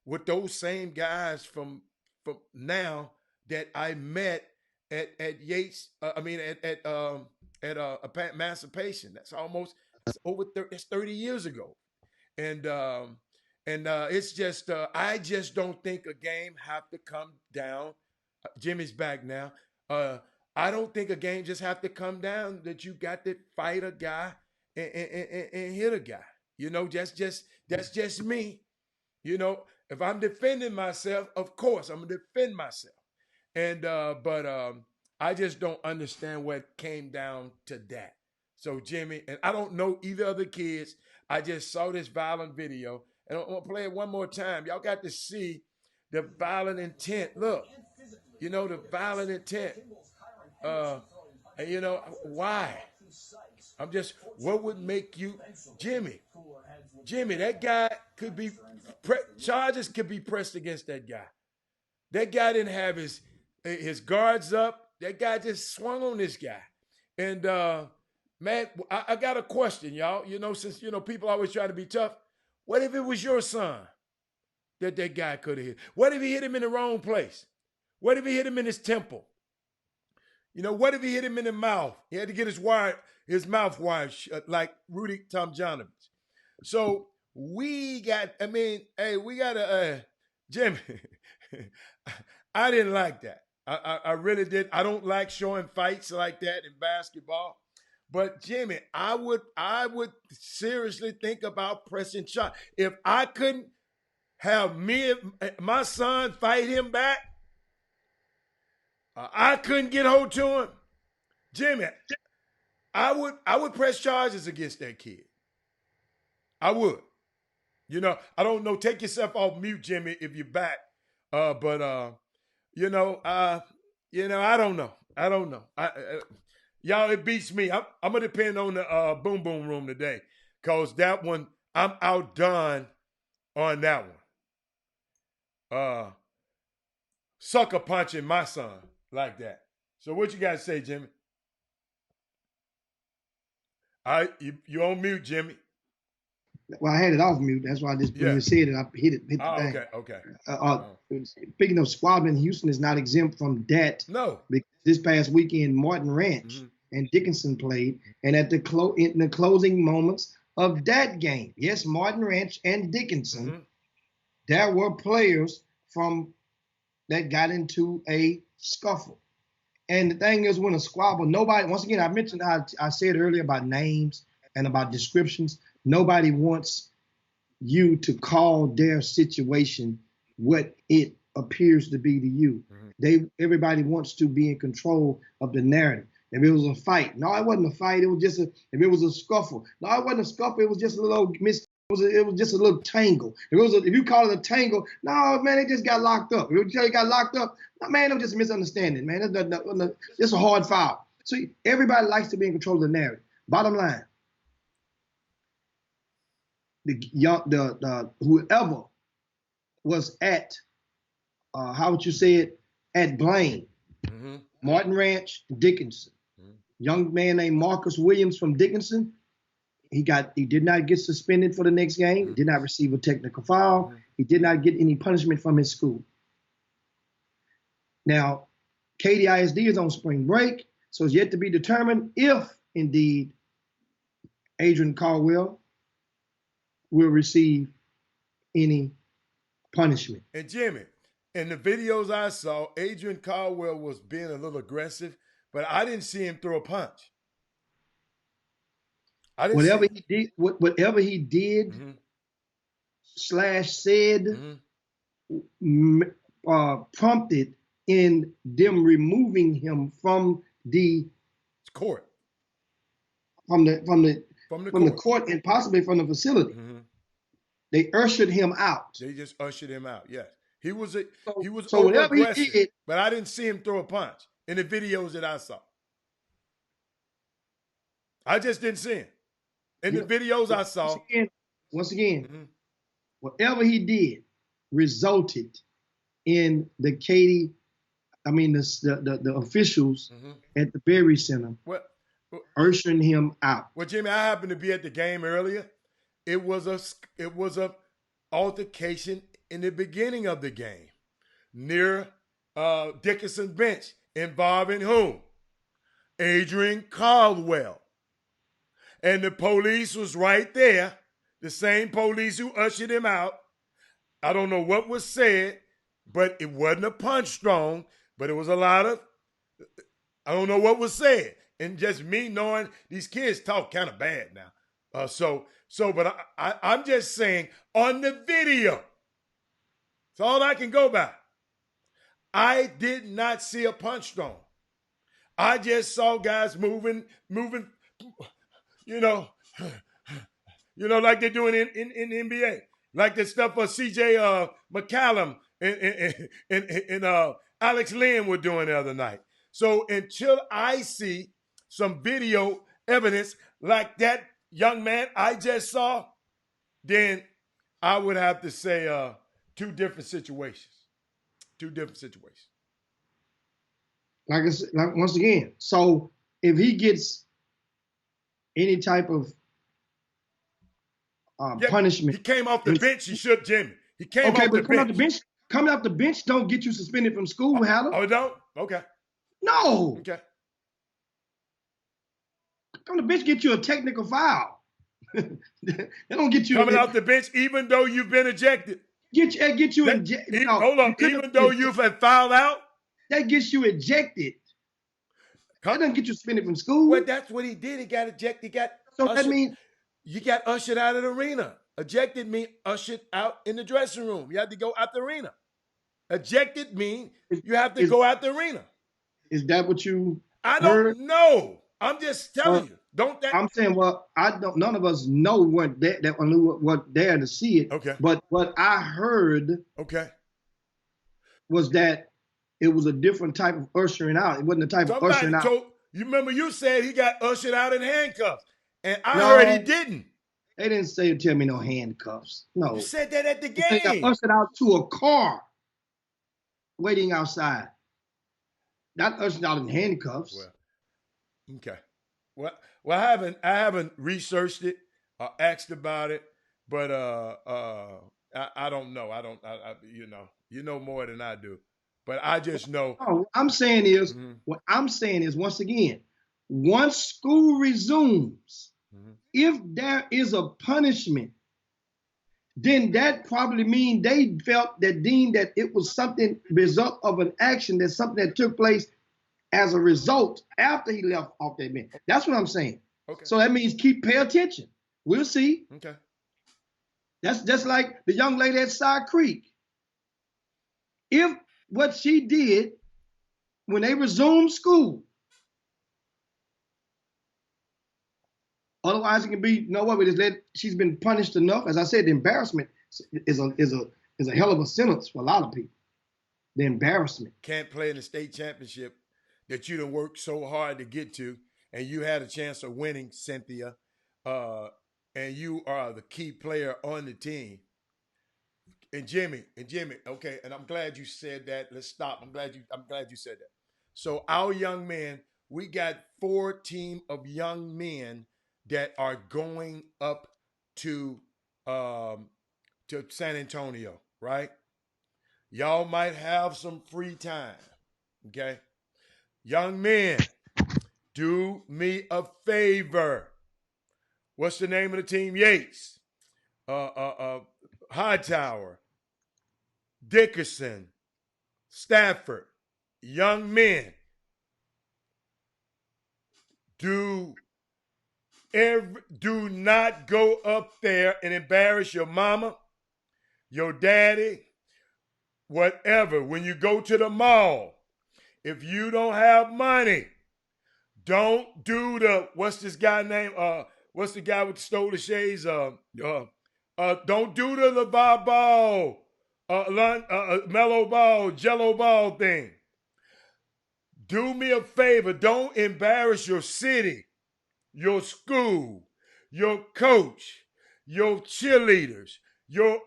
with those same guys from now that I met at Yates. At Emancipation. That's that's 30 years ago, and it's just I just don't think a game have to come down. Jimmy's back now. I don't think a game just have to come down that you got to fight a guy and hit a guy. That's just me. If I'm defending myself, of course I'm gonna defend myself. And but I just don't understand what came down to that. So Jimmy, and I don't know either of the kids. I just saw this violent video, and I'm gonna play it one more time. Y'all got to see the violent intent. Look, the violent intent. And why? What would make you, Jimmy, that guy could be, charges could be pressed against that guy. That guy didn't have his guards up. That guy just swung on this guy. And, man, I got a question, y'all. Since, people always try to be tough. What if it was your son that guy could have hit? What if he hit him in the wrong place? What if he hit him in his temple? What if he hit him in the mouth? He had to get his mouth wired shut, like Rudy Tomjanovich. So we got Jimmy, I didn't like that. I really did. I don't like showing fights like that in basketball. But Jimmy, I would seriously think about pressing charge. If I couldn't have my son fight him back, I couldn't get hold to him. Jimmy, I would press charges against that kid. I would. I don't know. Take yourself off mute, Jimmy, if you're back. I don't know. Y'all, it beats me. I'm gonna depend on the boom boom room today, cause that one I'm outdone on that one. Sucker punching my son like that. So what you guys say, Jimmy? All right, you on mute, Jimmy. Well, I had it off mute. That's why when you said it, I hit the thing. Okay. Speaking of squabbling, Houston is not exempt from that. No. Because this past weekend, Martin Ranch and Dickinson played, and in the closing moments of that game, yes, Martin Ranch and Dickinson, there were players that got into a scuffle. And the thing is, when a squabble, once again, I mentioned how I said earlier about names and about descriptions. Nobody wants you to call their situation what it appears to be to you. Everybody wants to be in control of the narrative. If it was a fight, no, it wasn't a fight. It was just if it was a scuffle, no, it wasn't a scuffle. It was just a little it was just a little tangle. If you call it a tangle, no, man, they just got locked up. If you got locked up, no, man, it was just a misunderstanding, man. It's a hard foul. So everybody likes to be in control of the narrative. Bottom line, whoever was at how would you say it, at blame, Martin Ranch, Dickinson, young man named Marcus Williams from Dickinson, he did not get suspended for the next game. He did not receive a technical foul. He did not get any punishment from his school. Now, Katy ISD is on spring break, so it's yet to be determined if indeed Adrian Caldwell will receive any punishment. And Jimmy, in the videos I saw, Adrian Caldwell was being a little aggressive, but I didn't see him throw a punch. Whatever he did /said prompted in them removing him from the court, from the court, and possibly from the facility. They ushered him out. They just ushered him out. Yes, he was so whatever he did, but I didn't see him throw a punch in the videos that I saw. I just didn't see him. In the videos I saw. Once again, whatever he did resulted in the officials at the Berry Center ushering him out. Well, Jimmy, I happened to be at the game earlier. It was a altercation in the beginning of the game near Dickinson bench involving whom? Adrian Caldwell. And the police was right there, the same police who ushered him out. I don't know what was said, but it wasn't a punch thrown, but it was a lot of, I don't know what was said. And just me knowing these kids talk kind of bad now. But I'm just saying, on the video, it's all I can go by. I did not see a punch thrown. I just saw guys moving, like they're doing in the NBA, like the stuff for CJ McCallum and Alex Lynn were doing the other night. So until I see some video evidence like that young man I just saw, then I would have to say two different situations. Two different situations. Like I said, like once again, so if he gets any type of punishment, He came off the bench. He shook Jimmy. He came okay, off the but coming off bench. the bench, coming off the bench don't get you suspended from school, Hatter. Oh, don't? Okay. No. Okay. Come to the bench, get you a technical foul. They don't get you coming off the bench, even though you've been ejected. Get you That, ejected. hold up. Even though you've fouled out, that gets you ejected. That doesn't get you suspended from school. Well, that's what he did. He got ejected. He got so ushered, that means you got ushered out of the arena. Ejected means ushered out in the dressing room. You have to go out the arena. Ejected means you have to go out the arena. Is that what you? I don't know. I'm just telling you. Don't that? I'm saying, well, I don't. None of us know what that knew what there to see it. Okay. But what I heard, was that it was a different type of ushering out. It wasn't the type of ushering out. You remember you said he got ushered out in handcuffs, and I heard he didn't. They didn't say tell me no handcuffs. No. You said that at the game. They got ushered out to a car, waiting outside. Not ushered out in handcuffs. Well, okay. Well, I haven't researched it or asked about it, but I don't know. You know more than I do, but I just know. What I'm saying is, once again, once school resumes, if there is a punishment, then that probably means they deemed that it was something result of an action, that's something that took place as a result after he left off that bench. That's what I'm saying. Okay. So that means pay attention. We'll see. Okay. That's just like the young lady at Side Creek. If what she did when they resumed school, otherwise it can be, she's been punished enough. As I said, the embarrassment is a hell of a sentence for a lot of people. The embarrassment. Can't play in the state championship that you done worked so hard to get to, and you had a chance of winning, Cynthia, and you are the key player on the team. And Jimmy, okay, and I'm glad you said that. Let's stop. I'm glad you said that. So our young men, we got 4 team of young men that are going up to San Antonio, right? Y'all might have some free time, okay? Young men, do me a favor. What's the name of the team? Yates, Hightower, Dickerson, Stafford. Young men, do not go up there and embarrass your mama, your daddy, whatever. When you go to the mall, if you don't have money, don't do what's this guy name? What's the guy with the stole the shades? Don't do the LeVar Ball, Mellow Ball, Jello Ball thing. Do me a favor. Don't embarrass your city, your school, your coach, your cheerleaders,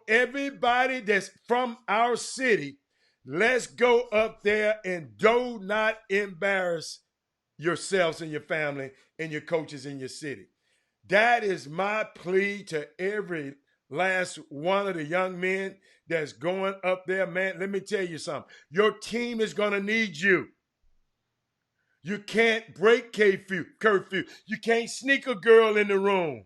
everybody that's from our city. Let's go up there and do not embarrass yourselves and your family and your coaches in your city. That is my plea to every last one of the young men that's going up there. Man, let me tell you something. Your team is going to need you. You can't break curfew. You can't sneak a girl in the room.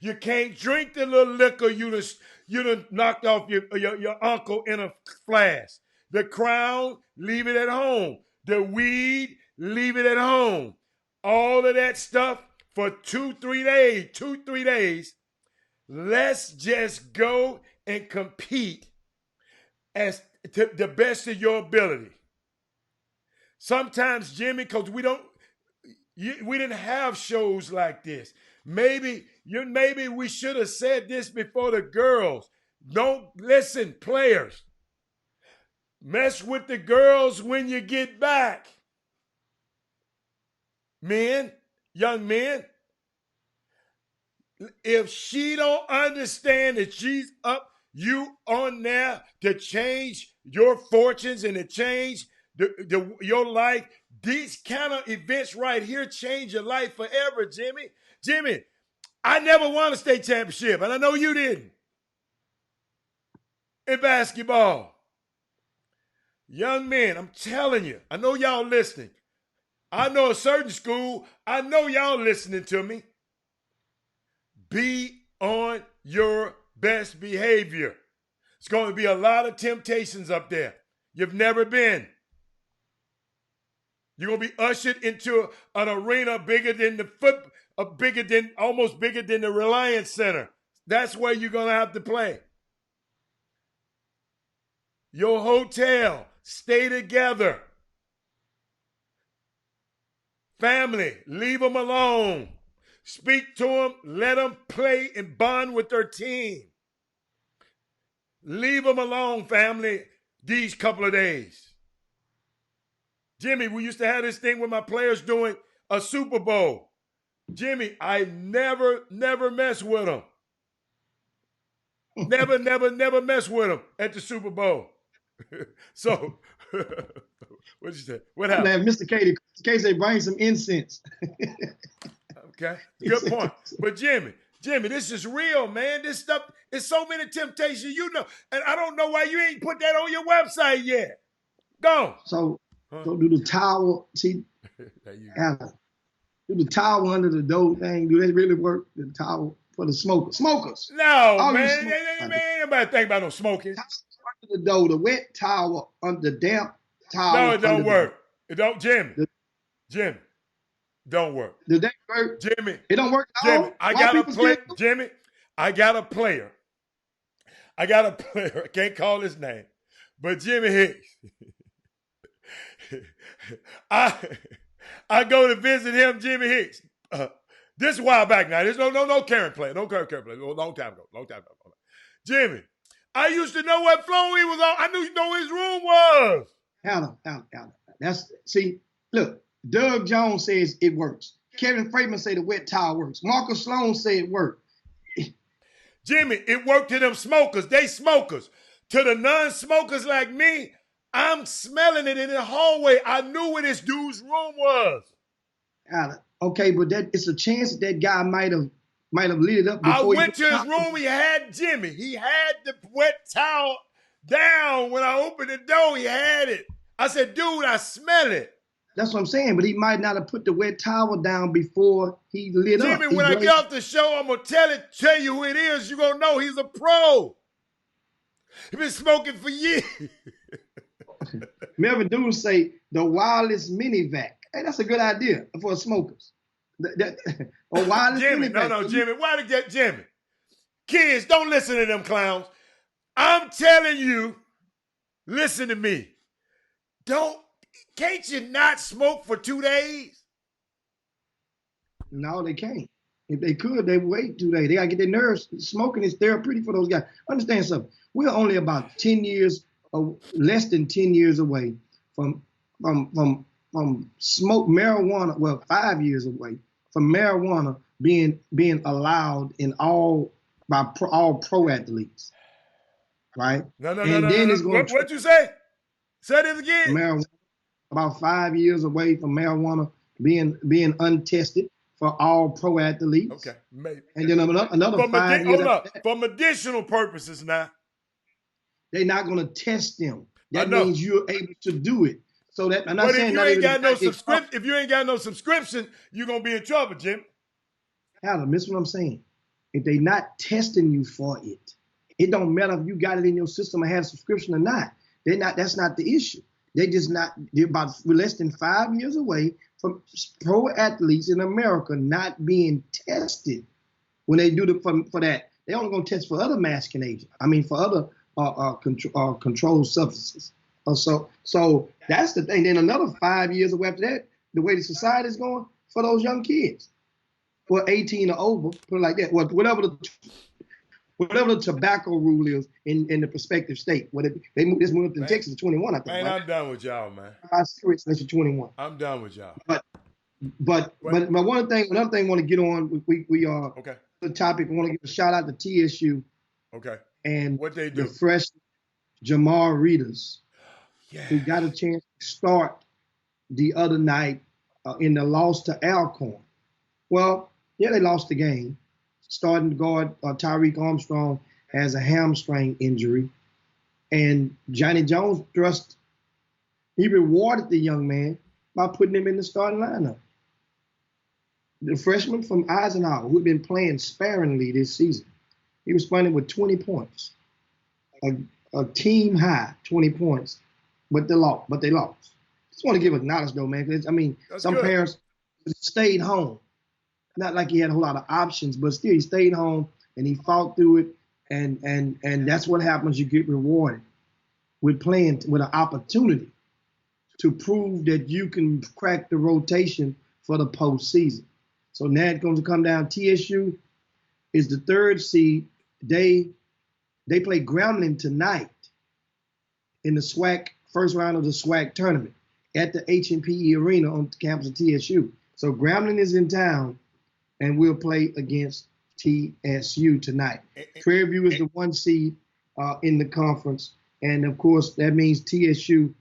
You can't drink the little liquor you done knocked off your uncle in a flask. The Crown, leave it at home. The weed, leave it at home. All of that stuff for 2-3 days. Let's just go and compete as to the best of your ability. Sometimes, Jimmy, because we didn't have shows like this. Maybe we should have said this before the girls. Don't listen, players. Mess with the girls when you get back. Men, young men, if she don't understand that she's up, you on there to change your fortunes and to change your life, these kind of events right here change your life forever, Jimmy. Jimmy, I never won a state championship, and I know you didn't in basketball. Young men, I'm telling you, I know y'all listening. I know a certain school, I know y'all listening to me. Be on your best behavior. It's going to be a lot of temptations up there. You've never been. You're going to be ushered into an arena bigger than almost bigger than the Reliance Center. That's where you're going to have to play. Your hotel, stay together. Family, leave them alone. Speak to them, let them play and bond with their team. Leave them alone, family, these couple of days. Jimmy, we used to have this thing with my players doing a Super Bowl. Jimmy, I never mess with them. Never mess with them at the Super Bowl. So, what'd you say? What happened? Mr. Katie, in case they bring some incense. Okay, good point. But Jimmy, this is real, man. This stuff is so many temptations, you know. And I don't know why you ain't put that on your website yet. Go. So do the towel. See, Alan, do the towel under the door thing. Do that really work? The towel for the smokers. No, all man. Man, anybody think about no smoking. Under the door, the wet towel under the damp towel. No, it don't work. It don't, Jimmy. Don't work. Does that work? Jimmy. It don't work at all? Jimmy, I got a player. Jimmy, I got a player. I can't call his name. But Jimmy Hicks. I go to visit him, Jimmy Hicks. This is a while back now. There's no Karen player. No Karen player. Long time ago. Jimmy, I used to know what floor he was on. I knew you know his room was. Alan. Look. Doug Jones says it works. Kevin Freeman say the wet towel works. Marcus Sloan say it worked. Jimmy, it worked to them smokers. They smokers. To the non-smokers like me, I'm smelling it in the hallway. I knew where this dude's room was. Okay, but it's a chance that guy might have lit it up before. I went to his room. He had the wet towel down. When I opened the door, he had it. I said, dude, I smell it. That's what I'm saying, but he might not have put the wet towel down before he lit up. Jimmy, when I get off the show, I'm going to tell you who it is. You're going to know he's a pro. He's been smoking for years. Melvin Doon say the wireless mini vac. Hey, that's a good idea for smokers. A wireless Jimmy, mini vac. No, Jimmy. Why did that, Jimmy? Kids, don't listen to them clowns. I'm telling you, listen to me. Can't you not smoke for 2 days? No, they can't. If they could, they would wait 2 days. They gotta get their nerves. Smoking is therapeutic for those guys. Understand something. We're only about 10 years, or less than 10 years away from smoke marijuana. Well, 5 years away from marijuana being allowed in all pro athletes. Right? No. What'd you say? Say it again. Marijuana. About 5 years away from marijuana being untested for all pro athletes. Okay, maybe. And then another 5 years. For medicinal purposes now. They're not going to test them. That means you're able to do it. So that I'm not saying if you ain't got no subscription, if you ain't got no subscription, you're gonna be in trouble, Jim. Alan, miss what I'm saying. If they're not testing you for it, it don't matter if you got it in your system or have a subscription or not. That's not the issue. They're about less than 5 years away from pro athletes in America not being tested when they do for that. They're only going to test for other masking agents. I mean, for other controlled substances. So that's the thing. Then another 5 years away after that, the way the society is going for those young kids, for 18 or over, put it like that. Whatever the tobacco rule is in the prospective state. They moved to Texas to 21, I think. Man, right? I'm done with y'all, man. Unless you're 21. I'm done with y'all. But But another thing I want to get on. We are Okay. the topic. I want to give a shout out to TSU Okay. and What they the do? fresh Jamar Reedus, Yeah. who got a chance to start the other night in the loss to Alcorn. Well, yeah, they lost the game. Starting guard Tyreek Armstrong has a hamstring injury, and Johnny Jones he rewarded the young man by putting him in the starting lineup. The freshman from Eisenhower, who had been playing sparingly this season, he was playing with 20 points, a team high 20 points, but they lost. Just want to give a knowledge though, man. I mean, That's some good. parents stayed home. Not like he had a whole lot of options, but still he stayed home and he fought through it. And that's what happens. You get rewarded with playing with an opportunity to prove that you can crack the rotation for the postseason. So now it's going to come down. TSU is the 3rd seed. They play Grambling tonight in the SWAC first round of the SWAC tournament at the H&PE Arena on the campus of TSU. So Grambling is in town, and we'll play against TSU tonight. Prairie View is the 1 seed in the conference, and of course that means TSU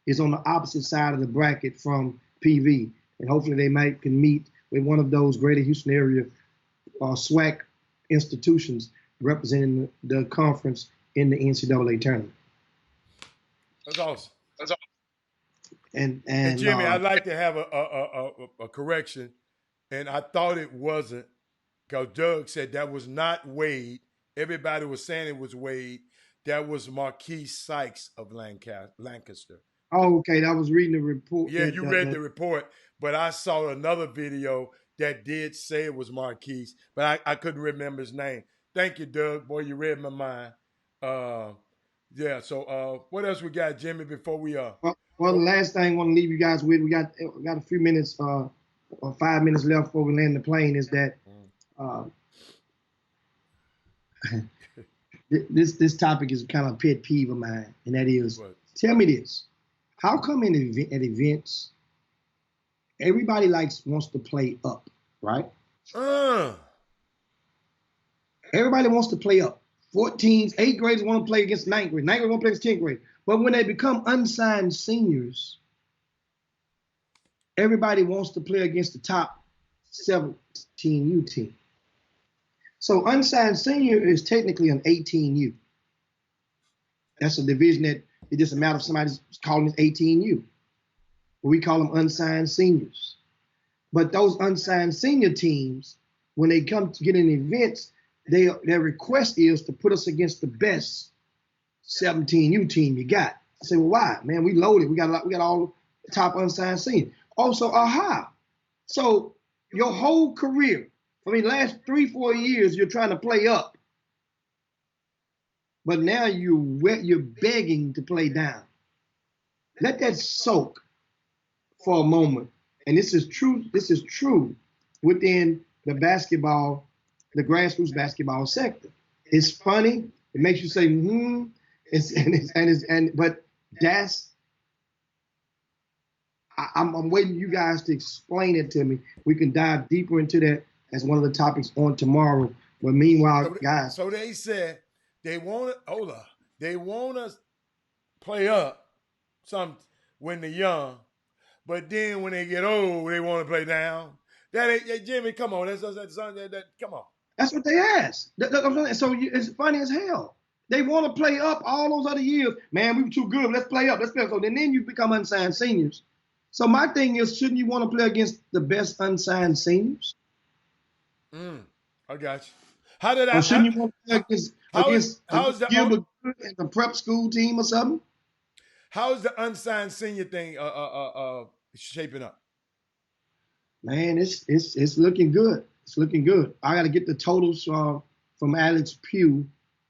is on the opposite side of the bracket from PV, and hopefully they can meet with one of those Greater Houston area SWAC institutions representing the conference in the NCAA tournament. That's awesome. And Jimmy, I'd like to have a correction, and I thought it wasn't, because Doug said that was not Wade. Everybody was saying it was Wade. That was Marquise Sykes of Lancaster. Oh, okay. I was reading the report. Yeah, you read the report, but I saw another video that did say it was Marquise, but I couldn't remember his name. Thank you, Doug. Boy, you read my mind. Yeah, so what else we got, Jimmy, before we Well, the last thing I want to leave you guys with, we got a few minutes, or 5 minutes left before we land the plane, is that this topic is kind of a pet peeve of mine, and that is, tell me this: how come at events everybody wants to play up, right? Everybody wants to play up. 14s, 8th graders want to play against 9th grade. 9th grade want to play against 10th grade. But when they become unsigned seniors, everybody wants to play against the top 17U team. So unsigned senior is technically an 18U. That's a division that it doesn't matter if somebody's calling it 18U. We call them unsigned seniors. But those unsigned senior teams, when they come to get in events, their request is to put us against the best 17U team you got. I say, well, why? Man, we loaded. We got all the top unsigned seniors. Also, aha. So your whole career, last 3-4 years, you're trying to play up. But now you're begging to play down. Let that soak for a moment. And this is true within the grassroots basketball sector. It's funny. It makes you say, but I'm waiting you guys to explain it to me. We can dive deeper into that as one of the topics on tomorrow. But meanwhile, guys. So they said they want us play up when they're young, but then when they get old, they want to play down. That ain't Jimmy. Come on, come on. That's what they asked. So it's funny as hell. They want to play up all those other years. Man, we were too good. Let's play up. So then you become unsigned seniors. So my thing is, shouldn't you want to play against the best unsigned seniors? I got you. How did I? Or shouldn't you want to play against the prep school team or something? How's the unsigned senior thing shaping up? Man, it's looking good. It's looking good. I got to get the totals from Alex Pugh.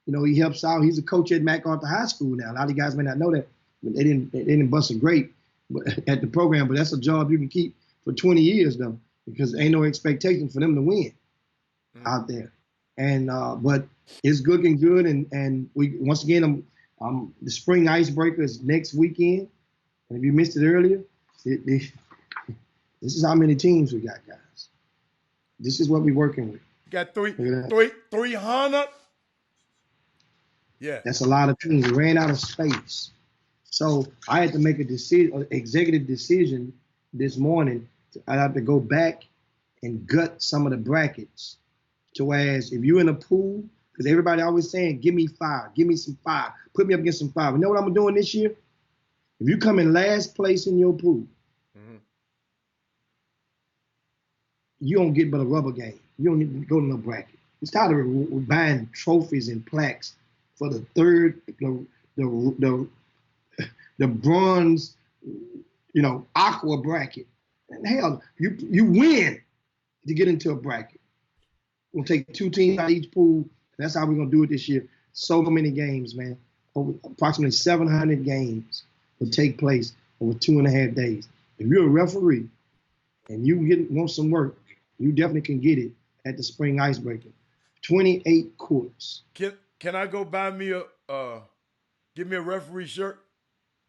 He helps out. He's a coach at MacArthur High School now. A lot of you guys may not know that, but they didn't bust a grape at the program. But that's a job you can keep for 20 years though, because ain't no expectation for them to win out there. And but it's looking good. And we once again, the spring icebreaker is next weekend. And if you missed it earlier, This is how many teams we got, guys. This is what we're working with. Got Look at that. 300. Yeah. That's a lot of teams. We ran out of space. So I had to make a decision, an executive decision this morning. I have to go back and gut some of the brackets. To whereas if you're in a pool, because everybody always saying, give me 5, give me some 5, put me up against some 5. You know what I'm doing this year? If you come in last place in your pool, you don't get but a rubber game. You don't need to go to no bracket. It's tired of buying trophies and plaques for the third, the bronze, aqua bracket. And hell, you win to get into a bracket. We'll take 2 teams out of each pool. That's how we're gonna do it this year. So many games, man. Over approximately 700 games will take place over 2.5 days. If you're a referee and you want some work, you definitely can get it at the Spring Icebreaker. 28 courts. Can I go buy me give me a referee shirt?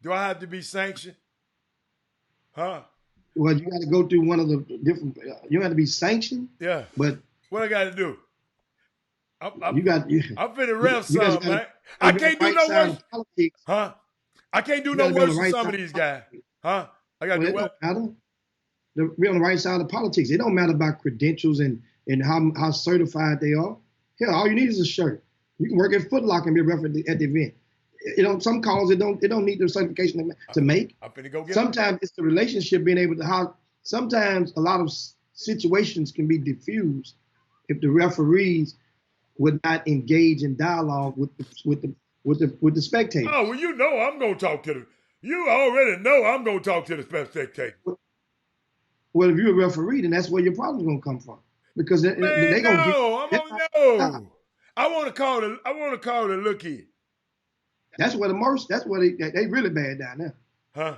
Do I have to be sanctioned? Huh? Well, you got to go through one of the different. You have to be sanctioned. Yeah. But what I got to do? I'm finna ref you some, man. I can't do no worse. Huh? I can't do no worse than some of these guys. Huh? I got to do what? We're on the right side of politics. It don't matter about credentials and how certified they are. Hell, all you need is a shirt. You can work at Foot Locker and be a ref at the event. Some calls it don't need the certification to make. I'm finna go get sometimes it's the relationship being able to sometimes a lot of situations can be diffused if the referees would not engage in dialogue with the spectators. Oh, well, I'm gonna talk to them. You already know I'm gonna talk to the spectator. Well, if you're a referee, then that's where your problem's gonna come from. Because they're gonna no. I want to call the look in. That's where they really bad down there. Huh?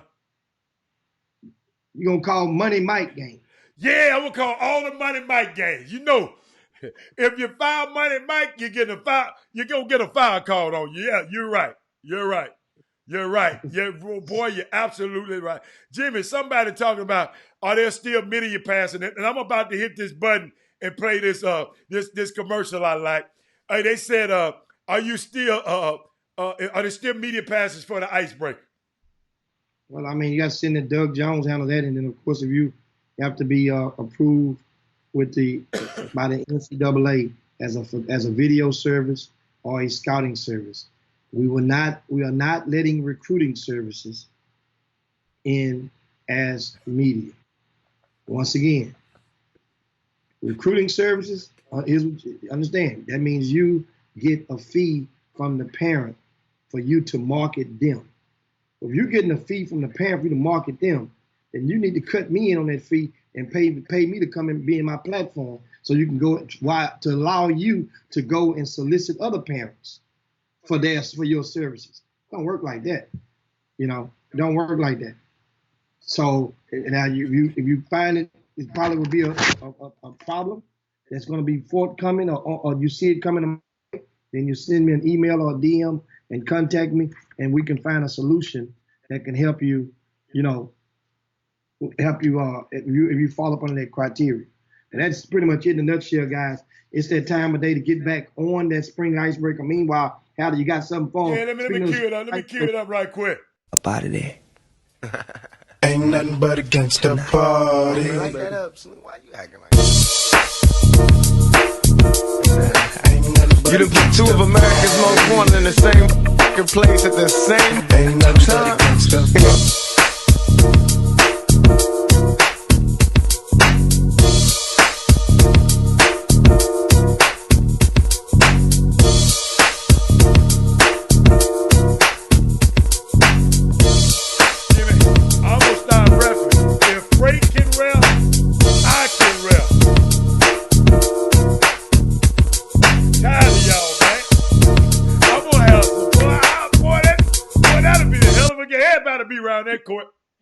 You gonna call Money Mike game? Yeah, I'm gonna call all the Money Mike games. If you foul Money Mike, you're gonna get a foul called on you. Yeah, you're right. Yeah, boy, you're absolutely right. Jimmy, somebody talking about, are there still media passing it? And I'm about to hit this button and play this commercial I like. They said, are there still media passes for the Icebreaker? Well, I mean, you got to send it. Doug Jones handle that, and then of course, if you have to be approved by the NCAA as a video service or a scouting service. We are not letting recruiting services in as media. Once again, recruiting services understand that means you get a fee from the parent for you to market them. If you're getting a fee from the parent for you to market them, then you need to cut me in on that fee and pay me to come and be in my platform so you can go to allow you to go and solicit other parents for your services. It don't work like that. It don't work like that. So now if you find it probably will be a problem that's going to be forthcoming or you see it coming, then you send me an email or a DM and contact me, and we can find a solution that can help you, if you fall up under that criteria. And that's pretty much it in a nutshell, guys. It's that time of day to get back on that Spring Icebreaker. Meanwhile, Howdy, you got something for him? Yeah, let me cue it up. Let me cue it up right quick. Up out of there. Ain't nothing but a gangsta party. Like that up, why you acting like that? You done put two of America's most wanted in the same fucking place at the same time.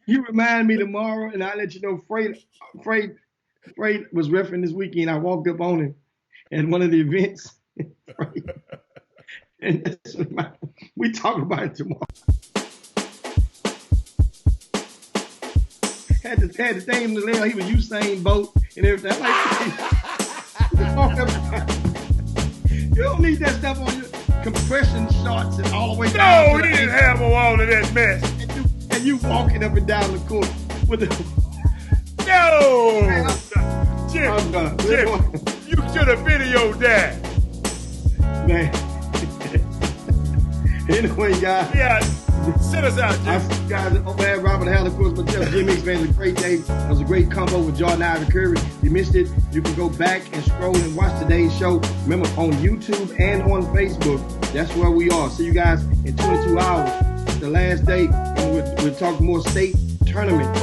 You remind me tomorrow, and I'll let you know. Freight was referencing this weekend. I walked up on him at one of the events, and we talk about it tomorrow. had the thing in the leg. He was Usain Bolt and everything. I'm like, you don't need that stuff on your compression shorts and all the way down. No, he didn't have all of that mess. And you walking up and down the court with the. No! Man, Jim, I'm done. Jim, you should have videoed that. Man. Anyway, guys. Yeah, sit us out, I Jim. see you guys over at Robert Hall, of course, but Jeff Jim Hicks, man, it was a great day. It was a great combo with Jordan Ivory Curry. If you missed it, you can go back and scroll and watch today's show. Remember, on YouTube and on Facebook, that's where we are. See you guys in 22 hours. The last day, and we'll talk more state tournament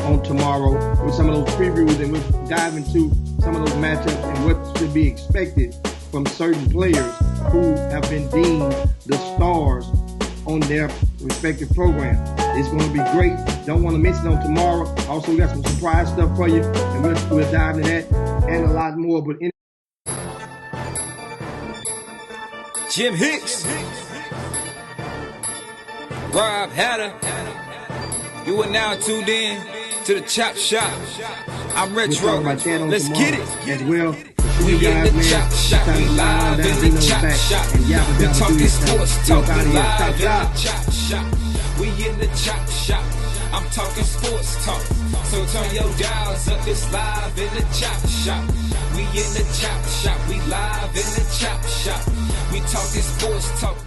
on tomorrow with some of those previews, and we'll dive into some of those matchups and what should be expected from certain players who have been deemed the stars on their respective program. It's going to be great. Don't want to miss it on tomorrow. Also, we got some surprise stuff for you, and we'll dive into that and a lot more. But Jim Hicks, Rob Hatter, you are now tuned in to the Chop Shop. I'm Retro. Let's get it. As well. We in the Chop Shop, we live in the Chop Shop. We talking sports talk, we live in the Chop Shop. We in the Chop Shop, I'm talking sports talk. So turn your dials up, it's live in the Chop Shop. We in the Chop Shop, we live in the Chop Shop. We talking sports talk.